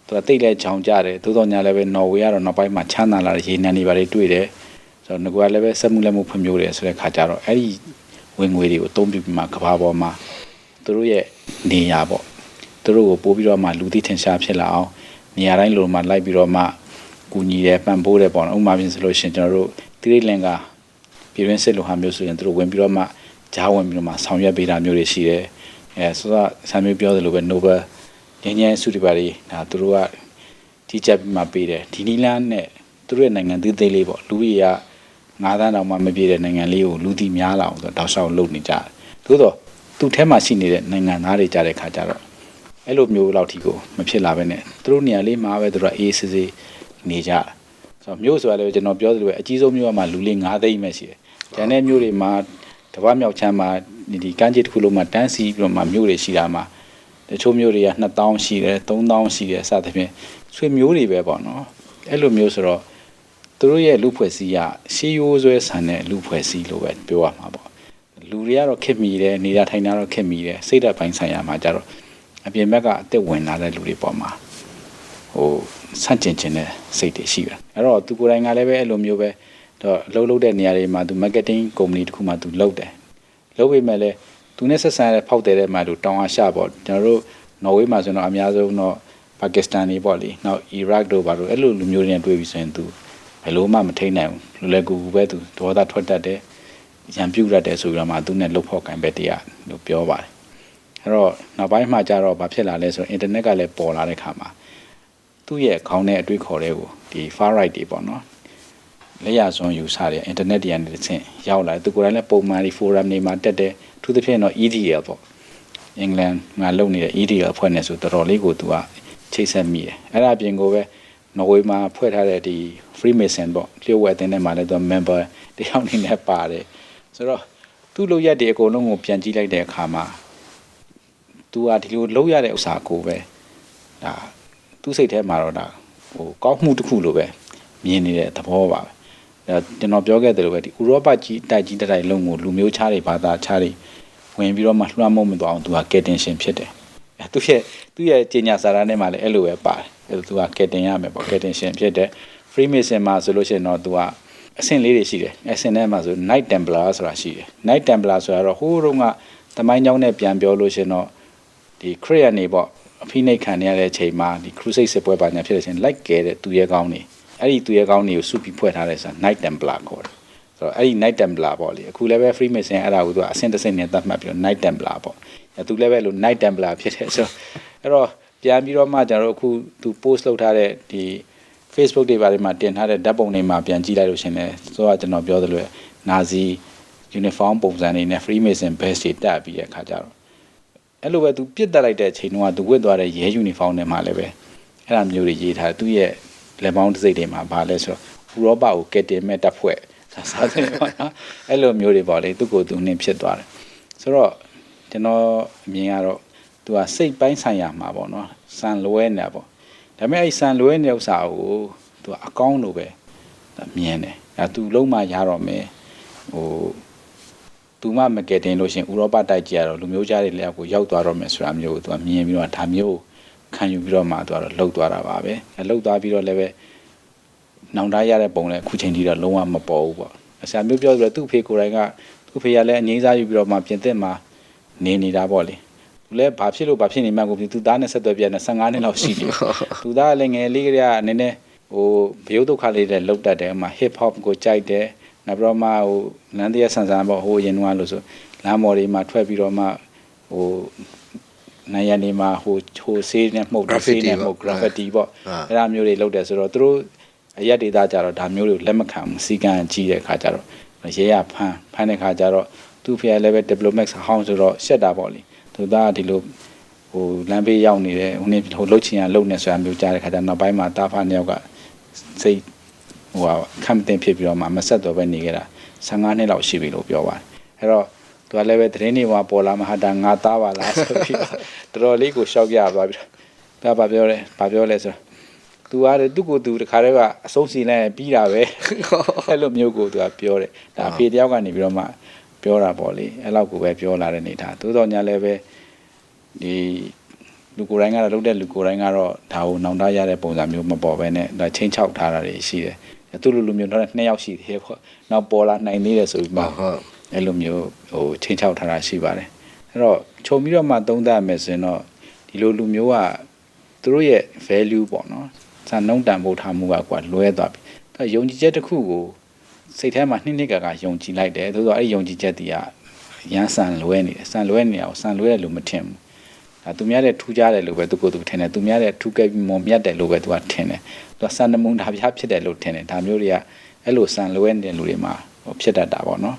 Speaker 2: သူကတိတ်လဲကြောင်ကျတယ်သို့တော်ညာလည်းပဲနော်ဝေကတော့နောက်ပိုင်းမှာချမ်းသာလာတဲ့ရေနံတွေပါတွေတွေ့တယ်ဆိုတော့ငကွာလည်းပဲစက်မှုလက်မှုဖွံ့ဖြိုးတယ်ဆိုတဲ့ခါကျတော့အဲ့ဒီဝင်ငွေတွေကိုအသုံးပြုပြီးမှကဘာပေါ်မှာသူတို့ရဲ့နေရာပေါ့သူတို့ကိုပို့ပြီးတော့မှလူသိထင်ရှားဖြစ်လာအောင်နေရာတိုင်းလိုမှလိုက်ပြီးတော့မှကူညီတယ်ပံ့ပိုးတယ်ပေါ့နော်ဥပမာပြင်ဆိုလို့ရှင်ကျွန်တော်တို့တိရိလင်္ကာပြည်တွင်းစစ်လိုဟာမျိုးဆိုရင်သူတို့ဝင်ပြီးတော့မှဂျားဝင်ပြီးတော့မှဆောင်ရွက်ပေးတာမျိုးတွေရှိတယ်ဆိုတော့ဆာမျိုးပြောသလိုပဲ Nobel ငញ្ញဆုတွေပါလေဒါသူတို့ကကြီးကြပ်ပြီးမှပေးတယ်ဒီနီလန်းနဲ့သူတို့ရဲ့နိုင်ငံသေးသေးလေးပေါ့လူကြီးက9 သန်းတောင်မှမပြည့်တဲ့နိုင်ငံလေးကိုလူသိများလာအောင်ဆိုတောက်လျှောက်လုပ်နေကြတယ်သို့တော့သူ့ထဲမှာရှိနေတဲ့နိုင်ငံသားတွေကြတဲ့ခါကျတော့အဲ့လိုမျိုးလောက်ထိကိုမဖြစ်လာဘဲနဲ့သူတို့နေရာလေးမှာပဲသူတို့အေးဆေးဆေးနေကြတယ်ဆိုတော့မြို့ဆိုတာလည်းကျွန်တော်ပြောသလိုပဲအကြီးဆုံးမြို့ကမှလူလေး9 သိန်းပဲရှိတယ်ကျန်တဲ့မြို့တွေမှာတပတ်မြောက်ချမ်းမှာဒီကမ်းခြေတစ်ခုလုံးမှာတန်းစီပြီးတော့မှမြို့တွေရှိတာမှာတချို့မြို့တွေက2000ရှိတယ်3000ရှိတယ်စသဖြင့်ဆွေမျိုးတွေပဲပေါ့နော်အဲ့လိုမျိုးဆိုတော့သူတို့ရဲ့လူဖွဲ့စည်းရရှေးရိုးဆွဲဆန်တဲ့လူဖွဲ့စည်းလို့ပဲပြောရမှာပေါ့လူတွေကတော့ခက်မိတယ်နေရာထိုင်တာတော့ခက်မိတယ်စိတ်ဓာတ်ပိုင်းဆိုင်ရာမှာကြတော့အပြင်ဘက်ကအသက်ဝင်လာတဲ့လူတွေပေါ်မှာဆန့်ကျင်ခြင်းနဲ့စိတ်တွေရှိတယ်အဲ့တော့သူကိုယ်တိုင်ကလည်းပဲအဲ့လိုမျိုးပဲတော့အလုပ်လုပ်တဲ့နေရာတွေမှာသူ marketing company တခုမှသူလုပ်တယ်လုပ်ပေမဲ့လည်းသူနဲ့ဆက်ဆံရတဲ့ဖောက်တယ်တဲ့မှာသူတောင်အားရှပေါ့ကျွန်တော်တို့နော်ဝေးမှာဆိုတော့အများဆုံးတော့ပါကစ္စတန်တွေပေါ့လေနောက်အီရတ်တို့ဘာလို့အဲ့လိုလူမျိုးတွေနဲ့တွေ့ပြီးဆိုရင်သူဘယ်လိုမှမထိနိုင်ဘူးလွယ်ကူကူပဲသူဒေါသထွက်တတ်တယ်ရံပြူတတ်တယ်ဆိုပြီးတော့မှသူနဲ့လှုပ်ဖော်ကင်ပဲတရားလို့ပြောပါတယ်အဲ့တော့နောက်ပိုင်းမှာကျတော့ဘာဖြစ်လာလဲဆိုတော့ internet ကလည်းပေါ်လာတဲ့ခါမှာသူ့ရဲ့ခေါင်းထဲအတွေးခေါ်တဲ့ကိုဒီ far right တွေပေါ့နော်လက်ရစွန်ယူဆတဲ့ internet တွေကနေတစ်ဆင့်ရောက်လာသူကိုယ်တိုင်လည်းပုံမှန်ဒီ forum တွေမှာတက်တယ်သူသဖြင့်တော့ EDL ပေါ့အင်္ဂလန်မှာလုပ်နေတဲ့ EDL အဖွဲ့နဲ့ဆိုတော်တော်လေးကိုသူကချိတ်ဆက်မိတယ်အဲ့ဒါအပြင်ကိုပဲနော်ဝေမှာဖွဲ့ထားတဲ့ဒီ Freemason ပေါ့လျှို့ဝှက်အသင်းထဲမှာလည်းသူ member တယောက်နေနဲ့ပါတယ်ဆိုတော့သူ့လုပ်ရက်တွေအကုန်လုံးကိုပြန်ကြည့်လိုက်တဲ့အခါမှာသူကဒီလိုလုပ်ရတဲ့ဥစ္စာကိုပဲဒါသူ့စိတ်ထဲမှာတော့ဒါကောင်းမှုတစ်ခုလိုပဲမြင်နေတဲ့သဘောပါပဲဒါကျွန်တော်ပြောခဲ့တယ်လို့ပဲဒီဥရောပကြီးတိုက်ကြီးတိုက်လုံးကိုလူမျိုးခြားတွေဘာသာခြားတွေဝင်ပြီးတော့မှလွှမ်းမိုးမသွားအောင်သူကကယ်တင်ရှင်ဖြစ်တယ်သူ့ရဲ့ကြေညာစာတမ်းထဲမှာလည်းအဲ့လိုပဲပါတယ်အဲ့သူကကယ်တင်ရမယ်ပေါ့ကယ်တင်ရှင်ဖြစ်တယ် Freemason မှာဆိုလို့ရှိရင်တော့သူကအဆင့်လေးတွေရှိတယ်အဆင့်ထဲမှာဆို Knight Templar ဆိုတာရှိတယ် Knight Templar ဆိုတာတော့ဟိုးတုန်းကသမိုင်းကြောင်းနဲ့ပြန်ပြောလို့ရှိရင်တော့ဒီခရစ်ယာန်တွေပေါ့အဖိနှိတ်ခံရတဲ့အချိန်မှာဒီ Crusade စစ်ပွဲပါညာဖြစ်တဲ့အချိန်လိုက်ကဲတဲ့သူရဲကောင်းတွေအဲ့ဒီသူရဲကောင်းတွေကိုစုပြီးဖွဲ့ထားတဲ့ဆိုတာ Knight Templar ခေါ်တယ်ဆိုတော့အဲ့ဒီ Knight Templar ပေါ့လေအခုလည်းပဲ Freemason အဲ့ဒါကိုသူကအဆင့်တစ်ဆင့်နဲ့သတ်မှတ်ပြီးတော့ Knight Templar ပေါ့သူလည်းပဲလို့ Knight Templar ဖြစ်တယ်ဆိုတော့အဲ့တော့ပြန်ပြီးတော့မှကျွန်တော်တို့အခုသူ post လုပ်ထားတဲ့ဒီ Facebook တွေဘာတွေမှာတင်ထားတဲ့ဓာတ်ပုံတွေမှာပြန်ကြည့်လိုက်လို့ရှင်လဲဆိုတော့ကျွန်တော်ပြောသလိုနာဇီ uniform ပုံစံတွေနဲ့ Freemason badge တွေတက်ပြီးတဲ့အခါကျတော့ အဲ့လိုပဲသူပြစ်တက်လိုက်တဲ့အချိန်တုန်းကသူဝတ်သွားတဲ့ရဲယူနီဖောင်းထဲမှာလည်းပဲအဲ့ဒါမျိုးတွေရေးထားသူ့ရဲ့လက်ပေါင်းတစ်စိတ်တွေမှာဗာလဲဆိုတော့ဥရောပကိုကယ်တင်မဲ့တပ်ဖွဲ့ဒါစားတယ်ပေါ့နော်အဲ့လိုမျိုးတွေပေါ့လေသူ့ကိုယ်သူနှင်းဖြစ်သွားတယ်ဆိုတော့ကျွန်တော်အမြင်ကတော့သူကစိတ်ပိုင်းဆိုင်ရာမှာပေါ့နော်စံလွဲနေတာပေါ့ဒါပေမဲ့အဲ့စံလွဲနေတဲ့ဥစ္စာကိုသူကအကောင်းလို့ပဲမြင်တယ်ဒါသူလုံးမရတော့မယ်ဟိုသူမှမကယ်တင်လို့ရှင်ဥရောပတိုက်ကြီးကတော့လူမျိုးကြားတွေလက်အောက်ကိုရောက်သွားတော့မယ်ဆိုတာမျိုးကိုသူကမြင်ပြီးတော့ဒါမျိုးခံယူပြီးတော့မှသူကတော့လှုပ်သွားတာပါပဲလှုပ်သွားပြီးတော့လည်းပဲနောင်တရတဲ့ပုံလည်းအခုချိန်ထိတော့လုံးဝမပေါ်ဘူးပေါ့အစာမျိုးပြောဆိုတော့သူ့ဖေကိုယ်တိုင်ကသူ့ဖေကလည်းအငိမ့်စားယူပြီးတော့မှပြင်သစ်မှာနေနေတာပေါ့လေသူလည်းဘာဖြစ်လို့ဘာဖြစ်နေမှကိုသူသားနဲ့ဆက်သွယ်ပြတဲ့15နှစ်လောက်ရှိပြီသူသားလည်းငယ်လေးကလေးကနည်းနည်းဟိုဘယုတ်ဒုက္ခလေးတွေလောက်တတ်တယ်ဥမာ hip hop ကိုကြိုက်တယ်နောက်ပြီးတော့မှဟိုလမ်းတရားဆန်ဆန်ပေါ့ဟိုရင်ကလို့ဆိုလမ်းမော်တွေမှာထွက်ပြီးတော့မှဟိုနိုင်ရနေမှာဟိုဆေးနဲ့မှုတ်ဆေးနဲ့မှုတ် graffiti ပေါ့အဲ့ဒါမျိုးတွေလုပ်တယ်ဆိုတော့သူတို့အရက်ဒေတာကြတော့ဒါမျိုးတွေကိုလက်မခံဘူးစီကံကြီးတဲ့ခါကြတော့ရဲရဖမ်းတဲ့ခါကြတော့သူ့ဖေလည်းပဲ diplomat ဟောင်းဆိုတော့ရှက်တာပေါ့လေသူသားဒီလိုဟိုလမ်းဘေးရောက်နေတယ်ဟိုနေ့ဟိုလှုပ်ချင်ရလှုပ်နေဆိုတာမျိုးကြားတဲ့ခါကျနောက်ပိုင်းမှာတာဖာနှစ်ယောက်ကစိတ်ဟိုခံမတင်ဖြစ်ပြီးတော့မှမဆက်တော့ပဲနေခဲ့တာ15နှစ်လောက်ရှိပြီလို့ပြောပါတယ်အဲ့တော့သူကလည်းပဲသတင်းတွေမှာပေါ်လာမှဟာဒါငါသားပါလားဆိုပြီးတော်တော်လေးကိုရှောက်ကြသွားပြီးတော့ဒါပြောလဲဆိုသူကသူ့ကိုသူတခါတည်းကအဆုံးစီလိုက်ပြီးတာပဲအဲ့လိုမျိုးကိုသူကပြောတယ်ဒါဖေတယောက်ကနေပြီးတော့မှပြောတာပေါ့လေအဲ့လောက်ကိုပဲပြောလာတဲ့နေထားသို့တော်ညာလည်းပဲဒီလူကိုယ်တိုင်းကတော့လုပ်တဲ့လူကိုယ်တိုင်းကတော့ဒါကိုနောင်တရတဲ့ပုံစံမျိုးမပေါ်ဘဲနဲ့ဒါချင်းချောက်ထားတာတွေရှိတယ်သူလူမျိုးတော့2ယောက်ရှိသေးပေါ့နောက်ပေါ်လာနိုင်သေးတယ်ဆိုပြီးမှအဲ့လိုမျိုးဟိုချင်းချောက်ထားတာရှိပါတယ်အဲ့တော့ခြုံပြီးတော့မှသုံးသပ်မယ်ဆိုရင်တော့ဒီလိုလူမျိုးကသူတို့ရဲ့ value ပေါ့နော်စံနှုန်းတန်ဖိုးထားမှုကကွာလွဲသွားပြီအဲ့ယုံကြည်ချက်တစ်ခုကိုစိတ်ထဲမှာနှစ်ကယုံကြည်လိုက်တယ်သို့သောအဲ့ယုံကြည်ချက်တည်းကရန်ဆန်လွဲနေတယ်ဆန်လွဲနေအောင်ဆန်လွဲတယ်လို့မထင်ဘူးဒါသူများတဲ့ထူးကြတယ်လို့ပဲသူကိုယ်သူထင်တယ်သူများတဲ့ထူးကဲပြီးမုံမြတ်တယ်လို့ပဲသူကထင်တယ်သူကစံနမုံဒါပြဖြစ်တယ်လို့ထင်တယ်ဒါမျိုးတွေကအဲ့လိုဆန်လွဲနေတဲ့လူတွေမှာဖြစ်တတ်တာပေါ့နော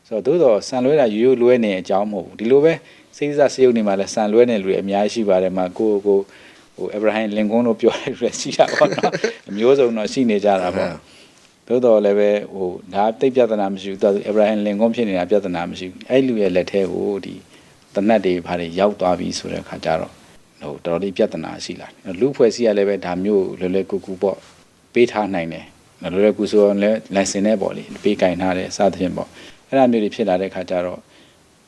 Speaker 2: ်ဆိုတော့သို့တော့ဆန်လွဲတာရိုးလွဲနေအကြောင်းမဟုတ်ဘူးဒီလိုပဲစိတ်စားစရုပ်နေမှာလဲဆန်လွဲနေလူတွေအများကြီးရှိပါတယ်မှာကိုဟိုအဗရာဟမ်လင်ကွန်းတို့ပြောတဲ့လူတွေရှိတာပေါ့နော်အမျိုးစုံတော့ရှိနေကြတာပေါ့သို့တော်လည်းပဲဟိုဒါတိတ်ပြဿနာမရှိဘူးသူအဗရာဟမ်လင်ကွန်းဖြစ်နေတာပြဿနာမရှိဘူးအဲ့လူရဲ့လက်ထဲကိုဒီတနတ်တွေဘာတွေရောက်သွားပြီဆိုတဲ့ခါကျတော့ဟိုတော်တော်လေးပြဿနာရှိလာတယ်လူဖွဲ့စည်းရလည်းပဲဒါမျိုးလွယ်ကူကူပေါ့ပေးထားနိုင်တယ်လွယ်ကူဆိုရင်လည်းလိုင်စင်နဲ့ပေါ့လေပေးကင်ထားတယ်စသဖြင့်ပေါ့အဲ့ဒါမျိုးတွေဖြစ်လာတဲ့ခါကျတော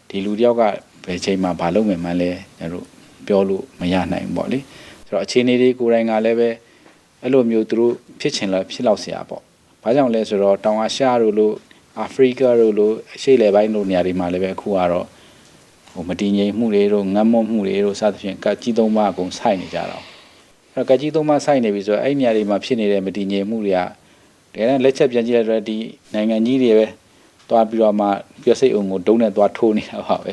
Speaker 2: ့ဒီလူတယောက်ကဘယ်ချိန်မှဘာလုပ်မယ်မှန်းလဲကျွန်တော်တို့ပြောလို့မရနိုင်ဘူးပေါ့လေဆိုတော့အခြေအနေတွေကိုယ်တိုင်ကလည်းပဲအဲ့လိုမျိုးသူတို့ဖြစ်ချင်လားဖြစ်လောက်เสียပေါ့ဘာကြောင့်လဲဆိုတော့တောင်အာရှတို့လို့အာဖရိကတို့လို့အရှေ့လယ်ပိုင်းတို့နေရာတွေမှာလည်းပဲအခုကတော့ဟိုမတည်ငြိမ်မှုတွေတို့ငတ်မွတ်မှုတွေတို့စသဖြင့်ကကြီးသုံးပါးအကုန်ဆိုင်နေကြတော့အဲ့ကကြီးသုံးပါးဆိုင်နေပြီဆိုတော့အဲ့နေရာတွေမှာဖြစ်နေတဲ့မတည်ငြိမ်မှုတွေကတကယ်လက်ချက်ပြန်ကြည့်လိုက်တော့ဒီနိုင်ငံကြီးတွေပဲတွားပြီးတော့မှပြည့်စိတ်အောင်ကိုဒုံးနဲ့တွားထိုးနေတာပါပဲ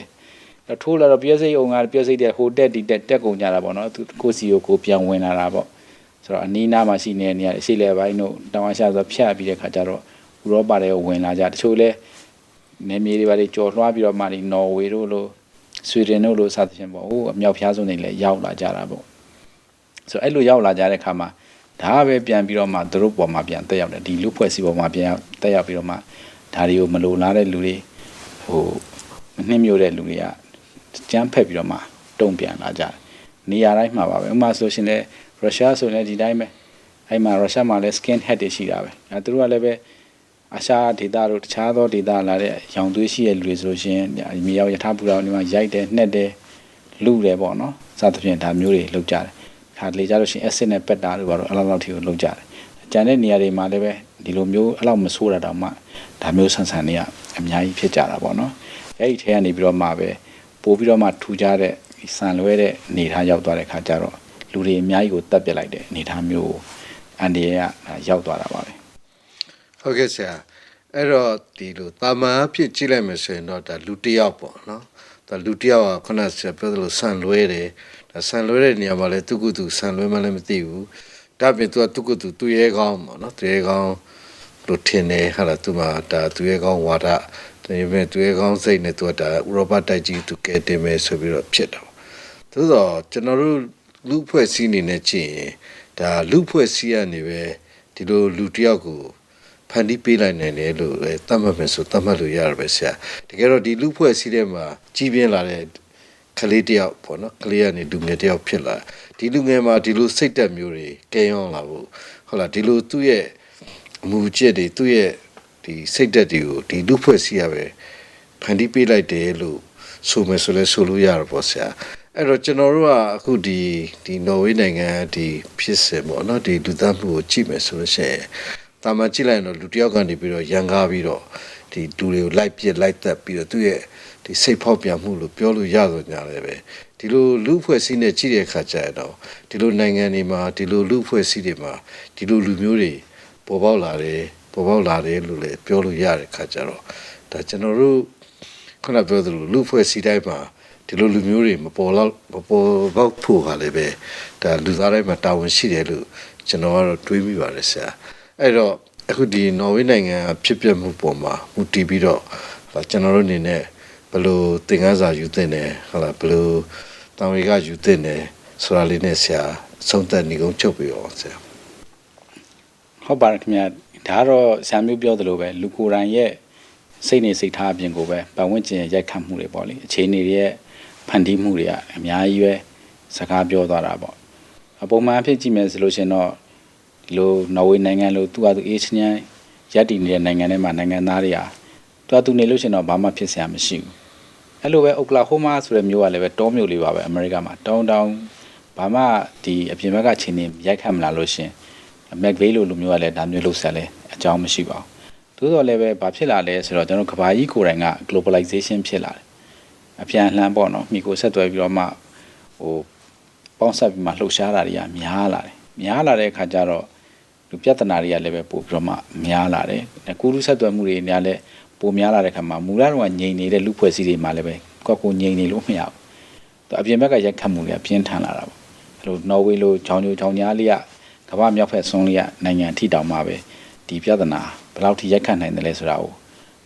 Speaker 2: အဲ့ထိုးလာတော့ပြည့်စိတ်အောင်ကပြည့်စိတ်တဲ့ဟိုတက်ဒီတက်ကုန်ကြတာပေါ့နော်သူကိုစီကိုပြန်ဝင်လာတာပေါ့ဆိုတော့အနီးနားမှာရှိနေတဲ့နေရာအရှိလေပိုင်းတို့တောင်အာရှဆိုဖြတ်ပြီးတဲ့ခါကျတော့ဥရောပတွေကိုဝင်လာကြတချို့လဲနေမြေတွေပါတွေကြော်လွှားပြီးတော့မှဒီနော်ဝေတို့လိုဆွီဒင်တို့လိုစသဖြင့်ပေါ့ဟိုအမြောက်ဖျားစုံတွေလည်းရောက်လာကြတာပေါ့ဆိုတော့အဲ့လိုရောက်လာကြတဲ့ခါမှာဒါပဲပြန်ပြီးတော့မှသူတို့ပေါ်မှာပြန်တက်ရောက်တယ်ဒီလူဖွဲ့စည်းပေါ်မှာပြန်တက်ရောက်ပြီးတော့မှဒါတွေကိုမလိုလားတဲ့လူတွေဟိုနှင်းမျိုးတဲ့လူတွေကကြမ်းဖက်ပြီးတော့မှတုံ့ပြန်လာကြတယ်နေရာတိုင်းမှာပါပဲဥပမာဆိုရှင်လည်းရုရှားဆိုလည်းဒီတိုင်းပဲအဲ့မှာရုရှားမှာလည်း skin head တွေရှိတာပဲအဲသူတို့ကလည်းပဲအာရှဒေသတို့တခြားသောဒေသလာတဲ့ရောင်သွေးရှိတဲ့လူတွေဆိုလို့ရှိရင်မြေရောက်ယထာပူတော်ဒီမှာရိုက်တယ်နှက်တယ်လူတယ်ပေါ့နော်စသဖြင့်ဒါမျိုးတွေလုပ်ကြတယ်ခါလေကြလို့ရှိရင် acid နဲ့ပက်တာတို့ဘာလို့အလောက်ထိကိုလုပ်ကြတယ်ကျန်တဲ့နေရာတွေမှာလည်းပဲဒီလိုမျိုးအလောက်မဆိုးတာတော့မှဒါမျိုးဆန်ဆန်တွေကအများကြီးဖြစ်ကြတာပေါ့နော်အဲ့ဒီထဲကနေပြီးတော့မှပဲပို့ပြီးတော့မှထူကြတဲ့ဆန်လွဲတဲ့အနေထားရောက်သွားတဲ့ခါကျတော့လူတွေအများကြီးကိုတတ်ပြစ်လိုက်တဲ့အနေထားမျိုးအန်ဒီရရောက်သွားတာပါပဲ
Speaker 1: ဟုတ်ကဲ့ဆရာအဲ့တော့ဒီလိုတာမန်အဖြစ်ကြည့်လိုက်မယ်ဆိုရင်တော့ဒါလူတစ်ယောက်ပေါ့နော်ဒါလူတစ်ယောက်ကခုနဆရာပြောသလိုဆန်လွဲတယ်ဒါဆန်လွဲတဲ့နေရာမှာလဲသူကသူဆန်လွဲမှလည်းမသိဘူးဒါပြင်သူကသူကသူရဲကောင်းပေါ့နော်သူရဲကောင်းလို့ထင်တယ်ဟာလားသူမှဒါသူရဲကောင်းဝါဒဒါပေမဲ့သူရဲကောင်းစိတ်နဲ့သူကဒါဥရောပတိုက်ကြီးသူကဲတင်မယ်ဆိုပြီးတော့ဖြစ်တော့ သို့တော့ကျွန်တော်တို့လူဖွဲ့စည်းနေနဲ့ကြည့်ရင်ဒါလူဖွဲ့စည်းရနေပဲဒီလိုလူတယောက်ကိုဖန်တီးပေးလိုက်နိုင်တယ်လို့လည်းသတ်မှတ်မယ်ဆိုသတ်မှတ်လို့ရရပဲဆရာတကယ်တော့ဒီလူဖွဲ့စည်းတဲ့မှာကြီးပြင်းလာတဲ့ကလေးတယောက်ပေါ့နော်ကလေးကနေလူငယ်တယောက်ဖြစ်လာဒီလူငယ်မှာဒီလိုစိတ်တက်မျိုးတွေကဲရောင်းလာဖို့ဟုတ်လားဒီလိုသူ့ရဲ့အမှုကျက်တွေသူ့ရဲ့ဒီစိတ်တက်တွေကိုဒီလူဖွဲ့စည်းရပဲဖန်တီးပေးလိုက်တယ်လို့ဆိုမယ်ဆိုလဲဆိုလို့ရတော့ပေါ့ဆရာအဲ့တော့ကျွန်တော်တို့ကအခုဒီနော်ဝေးနိုင်ငံဒီဖြစ်စဉ်ပေါ့နော်ဒီလူသားမှုကိုကြည့်မယ်ဆိုလို့ရှိရင်တာမန်ကြည့်လိုက်ရင်တော့လူတယောက်ကနေပြီးတော့ရန်ကားပြီးတော့ဒီလူတွေကိုလိုက်ပစ်လိုက်သက်ပြီးတော့သူ့ရဲ့ဒီစိတ်ဖောက်ပြန်မှုလို့ပြောလို့ရတော့ညာလည်းပဲဒီလိုလူဖွဲ့စည်းနေကြည့်တဲ့အခါကျတော့ဒီလိုနိုင်ငံတွေမှာဒီလိုလူဖွဲ့စည်းတွေမှာဒီလိုလူမျိုးတွေပေါ်ပေါက်လာတယ်လို့လည်းပြောလို့ရတဲ့အခါကျတော့ဒါကျွန်တော်တို့ခုနပြောသလိုလူဖွဲ့စည်းတိုင်းမှာဒီလိုလူမျိုးတွေမပေါ်ပေါက်ဖို့ကလည်းပဲဒါလူသားတိုင်းမှာတာဝန်ရှိတယ်လို့ကျွန်တော်ကတော့တွေးမိပါတယ်ဆရာအဲ့တော့အခုဒီနော်ဝေးနိုင်ငံဖြစ်ပျက်မှုပေါ်မှာမူတည်ပြီးတော့ကျွန်တော်တို့အနေနဲ့ဘယ်လိုသင်ခန်းစာယူသင့်တယ်ဟုတ်လားဘယ်လိုတာဝန်ကယူသင့်တယ်ဆိုတာလေးနဲ့ဆရာဆုံးသက်နေကုန်ချုပ်ပြီးအောင်ဆရာ
Speaker 2: ဟုတ်ပါတယ်ခင်ဗျာဒါတော့ဆရာမျိုးပြောသလိုပဲလူကိုယ်တိုင်ရဲ့စိတ်နေစိတ်ထားအပြင်ကိုပဲပတ်ဝန်းကျင်ရိုက်ခတ်မှုတွေပေါ့လေအခြေအနေတွေရဲ့ဖန်တီးမှုတွေကအများကြီးပဲစကားပြောသွားတာပေါ့အပုံမှန်အဖြစ်ကြည့်မယ်ဆိုလို့ရှင်တော့ဒီလိုနော်ဝေးနိုင်ငံလိုသူ့ဟာသူအေးချမ်းရပ်တည်နေတဲ့နိုင်ငံထဲမှာနိုင်ငံသားတွေဟာသူနေလို့ရှင်တော့ဘာမှဖြစ်စရာမရှိဘူးအဲ့လိုပဲအိုကလာဟိုးမားဆိုတဲ့မြို့ကလည်းပဲတောမြို့လေးပါပဲအမေရိကမှာတောင်းဘာမှဒီအပြင်ဘက်ကခြေနေရိုက်ခတ်မလာလို့ရှင်မက်ဗေးလိုလူမျိုးကလည်းဒါမျိုးလှုပ်ဆက်လဲအကြောင်းမရှိပါဘူးသို့တော်လည်းပဲဘာဖြစ်လာလဲဆိုတော့ကျွန်တော်ကဘာကြီးကိုယ်တိုင်က globalization ဖြစ်လာတယ်အပြန်အလှန်ပေါ့နော်မိကိုဆက်သွယ်ပြီးတော့မှပေါင်းဆက်ပြီးမှလှုပ်ရှားတာတွေကများလာတဲ့အခါကျတော့လူပြဿနာတွေကလည်းပဲပို့ပြီးတော့မှများလာတယ်ကူလူဆက်သွယ်မှုတွေနေရာလဲပိုများလာတဲ့ခါမှာမူလတော့ငြိမ်နေတဲ့လူဖွဲ့စည်းတွေမှာလည်းပဲကိုငြိမ်နေလို့မရဘူးအပြင်ဘက်ကရက်ခတ်မှုတွေကပြင်းထန်လာတာပေါ့အဲ့လိုနော်ဝေးလိုချောင်းကြားလေးကကမ္ဘာမြောက်ဖက်ဆုံးလေးကနိုင်ငံထိတောင်မှာပဲဒီပြဿနာဘယ်လောက်ထိရက်ခတ်နိုင်တယ်လဲဆိုတာကို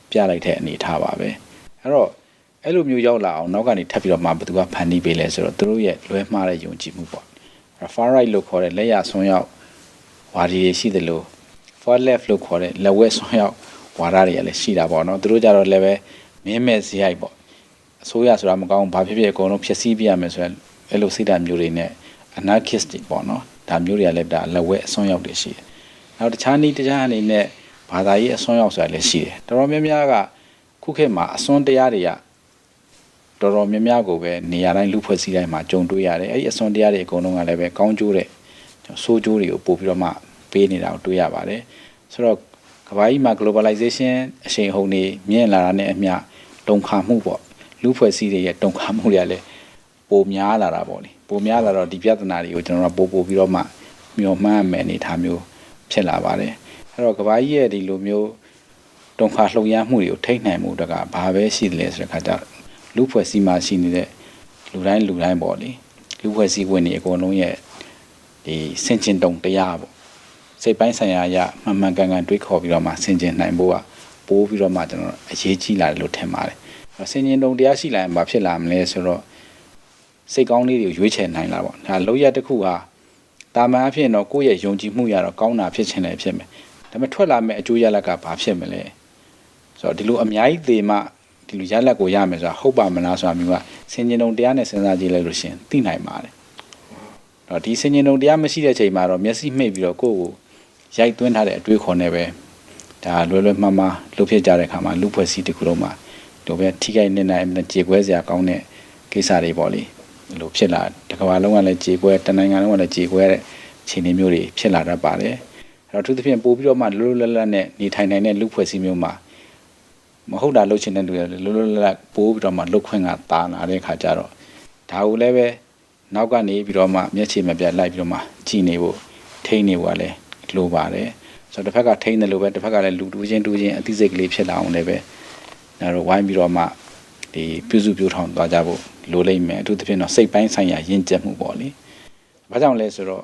Speaker 2: ပြလိုက်တဲ့အနေထားပါပဲအဲ့တော့အဲ့လိုမျိုးရောက်လာအောင်နောက်ကနေထပ်ပြီးတော့မှဘယ်သူကဖန်တီးပေးလဲဆိုတော့သူတို့ရဲ့လွဲမှားတဲ့ယုံကြည်မှုပေါ့ far right လို့ခေါ်တဲ့လက်ရဆွမ်းရောက်ဝါဒီတွေရှိတယ်လို့ far left လို့ခေါ်တဲ့လက်ဝဲဆွမ်းရောက်ဝါဒတွေကလည်းရှိတာပေါ့နော်သူတို့ကြတော့လည်းပဲမင်းမဲ့ဇိုက်ပေါ့အစိုးရဆိုတာမကောင်းဘာဖြစ်ဖြစ်အကုန်လုံးဖျက်ဆီးပြရမယ်ဆိုရင်အဲ့လိုစိတ်ဓာတ်မျိုးတွေနဲ့ anarchist တွေပေါ့နော်ဒါမျိုးတွေကလည်းဒါလက်ဝဲအဆွမ်းရောက်တွေရှိတယ်နောက်တခြားအနေနဲ့ဘာသာရေးအဆွမ်းရောက်ဆိုတာလည်းရှိတယ်တော်တော်များများကခုခေတ်မှာအဆွမ်းတရားတွေကတော်တော်များများကိုပဲနေရာတိုင်းလူဖွဲ့စည်းတိုင်းမှာကြုံတွေ့ရတယ်အဲ့ဒီအဆွမ်းတရားတွေအကုန်လုံးကလည်းပဲကောင်းကျိုးတဲ့ဆိုးကျိုးတွေကိုပို့ပြီးတော့မှပေးနေတာကိုတွေ့ရပါတယ်ဆိုတော့ကမ္ဘာကြီးမှာ globalization အရှိန်အဟုန်တွေမြင့်လာတာနဲ့အမျှတုံခါမှုပေါ့လူဖွဲ့စည်းတွေရဲ့တုံခါမှုတွေကလည်းပိုများလာတာပေါ့လေပိုများလာတော့ဒီပြဿနာတွေကိုကျွန်တော်တို့ပို့ပြီးတော့မှမျှော်မှန်းမယ်အနေထားမျိုးဖြစ်လာပါတယ်အဲ့တော့ကမ္ဘာကြီးရဲ့ဒီလိုမျိုးတုံခါလှုပ်ရမ်းမှုတွေကိုထိတ်နိုင်မှုတကဘာပဲရှိတယ်လဲဆိုတဲ့ခါကျလူဖွဲ့စည်းမှာရှိနေတဲ့လူတိုင်းပေါ့လေလူဖွဲ့စည်းဝင်တွေအကုန်လုံးရဲ့ဒီစင်ကျင်တုံတရားပေါ့စိတ်ပိုင်းဆိုင်ရာအရမှန်ကန်တွေးခေါ်ပြီးတော့မှစင်ကျင်နိုင်ဖို့ကပိုးပြီးတော့မှကျွန်တော်အရေးကြီးလာတယ်လို့ထင်ပါတယ်စင်ကျင်တုံတရားရှိလာရင်ဘာဖြစ်လာမလဲဆိုတော့စိတ်ကောင်းလေးတွေကိုရွေးချယ်နိုင်လာပေါ့ဒါလောက်ရတစ်ခုဟာတာမန်အဖြစ်တော့ကိုယ့်ရဲ့ယုံကြည်မှုရတော့ကောင်းတာဖြစ်ချင်တယ်ဖြစ်မယ်ဒါပေမဲ့ထွက်လာမဲ့အကျိုးရလဒ်ကဘာဖြစ်မလဲဆိုတော့ဒီလိုအများကြီးသေမှဒီလိုရလဒ်ကိုရမယ်ဆိုတာဟုတ်ပါမလားဆိုတာမျိုးကစင်ကျင်တုံတရားနဲ့စဉ်းစားကြည့်လိုက်လို့ရှင်သိနိုင်ပါတယ်တော့ဒီစင်ကျင်တုံတရားမရှိတဲ့ချိန်မှာတော့မျက်စိမှိတ်ပြီးတော့ကိုယ့်ကိုရိုက်သွင်းထားတဲ့အတွေးခေါ်နေပဲဒါလွယ်မှားလှုပ်ဖြစ်ကြတဲ့ခါမှာလူဖွဲ့စည်းတစ်ခုလုံးမှာတို့ပဲထိခိုက်နေနိုင်ကြေကွဲစရာကောင်းတဲ့ကိစ္စတွေပေါ့လေလိုဖြစ်လာတစ်ကမ္ဘာလုံးကလည်းကြေကွဲတနိုင်ငံလုံးကလည်းကြေကွဲတဲ့ခြေနေမျိုးတွေဖြစ်လာတတ်ပါတယ်အဲ့တော့သူသဖြင့်ပို့ပြီးတော့မှလွတ်လပ်နဲ့နေထိုင်နိုင်တဲ့လူဖွဲ့စည်းမျိုးမှာမဟုတ်တာလုပ်ချင်တဲ့လူတွေလွတ်လပ်ပို့ပြီးတော့မှလုတ်ခွင့်ကတာလာတဲ့ခါကျတော့ဒါကိုလည်းပဲနောက်ကနေပြီးတော့မှမျက်ခြေမပြတ်လိုက်ပြီးတော့မှကြည်နေဖို့ထိန်းနေဖို့ကလည်းလိုပါတယ်ဆိုတော့တစ်ဖက်ကထိန်းတယ်လို့ပဲတစ်ဖက်ကလည်းလူတူချင်းအသိစိတ်ကလေးဖြစ်လာအောင်လည်းပဲဒါတော့ဝိုင်းပြီးတော့မှဒီပြုစုပြောထောင်သွားကြဖို့လိုလိမ့်မယ်အထူးသဖြင့်တော့စိတ်ပိုင်းဆိုင်ရာယဉ်ကျေးမှုပေါ့လေဘာကြောင့်လဲဆိုတော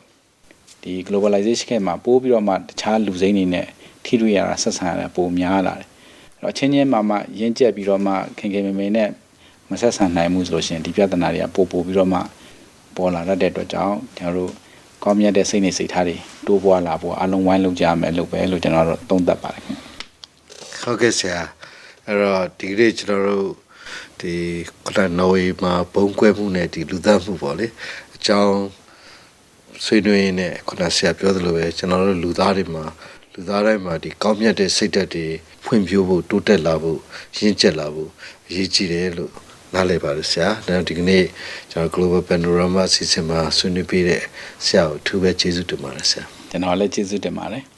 Speaker 2: ့ဒီ globalization မှာပို့ပြီးတော့မှတခြားလူစိမ်းတွေနဲ့ထိတွေ့ရတာဆက်ဆံရတာပိုများလာတယ်အဲ့တော့ချင်းချင်းမှယဉ်ကျေးပြီးတော့မှခင်ခင်မင်မင်နဲ့မဆက်ဆံနိုင်မှုဆိုလို့ရှိရင်ဒီပြဿနာတွေကပို့ပြီးတော့မှ ပေါ်လာတဲ့အတွက်ကြောင့်ကျွန်တော်တို့ကောင်းမြတ်တဲ့စိတ်နဲ့စိတ်ထားတွေတိုးပွားလာဖို့အလုံးဝိုင်းလုပ်ကြမယ်လို့ပဲလို့ကျွန်တော်တို့သုံးသပ်ပါတယ်ခင်ဗျ
Speaker 1: ဟုတ်ကဲ့ဆရာအဲ့တော့ဒီနေ့ကျွန်တော်တို့ဒီခုနနော်ဝေမှာဘုံကွဲမှုနဲ့ဒီလူသားမှုပေါ့လေအကြောင်းဆွေးနွေးနေခုနဆရာပြောသလိုပဲကျွန်တော်တို့လူသားတိုင်းမှာဒီကောင်းမြတ်တဲ့စိတ်ဓာတ်တွေဖွံ့ဖြိုးဖို့တိုးတက်လာဖို့ရင့်ကျက်လာဖို့အရေးကြီးတယ်လို့နားလည်ပါတယ်ဆရာ။ဒါဒီကနေ့ကျွန်တော် Global Panorama အစီအစဉ်မှာဆွေးနွေးပေးတဲ့ဆရာကိုအထူးပဲကျေးဇူးတင်ပါတယ်ဆရာ
Speaker 2: ။ကျွန်တော်လည်းကျေးဇူးတင်ပါတယ်။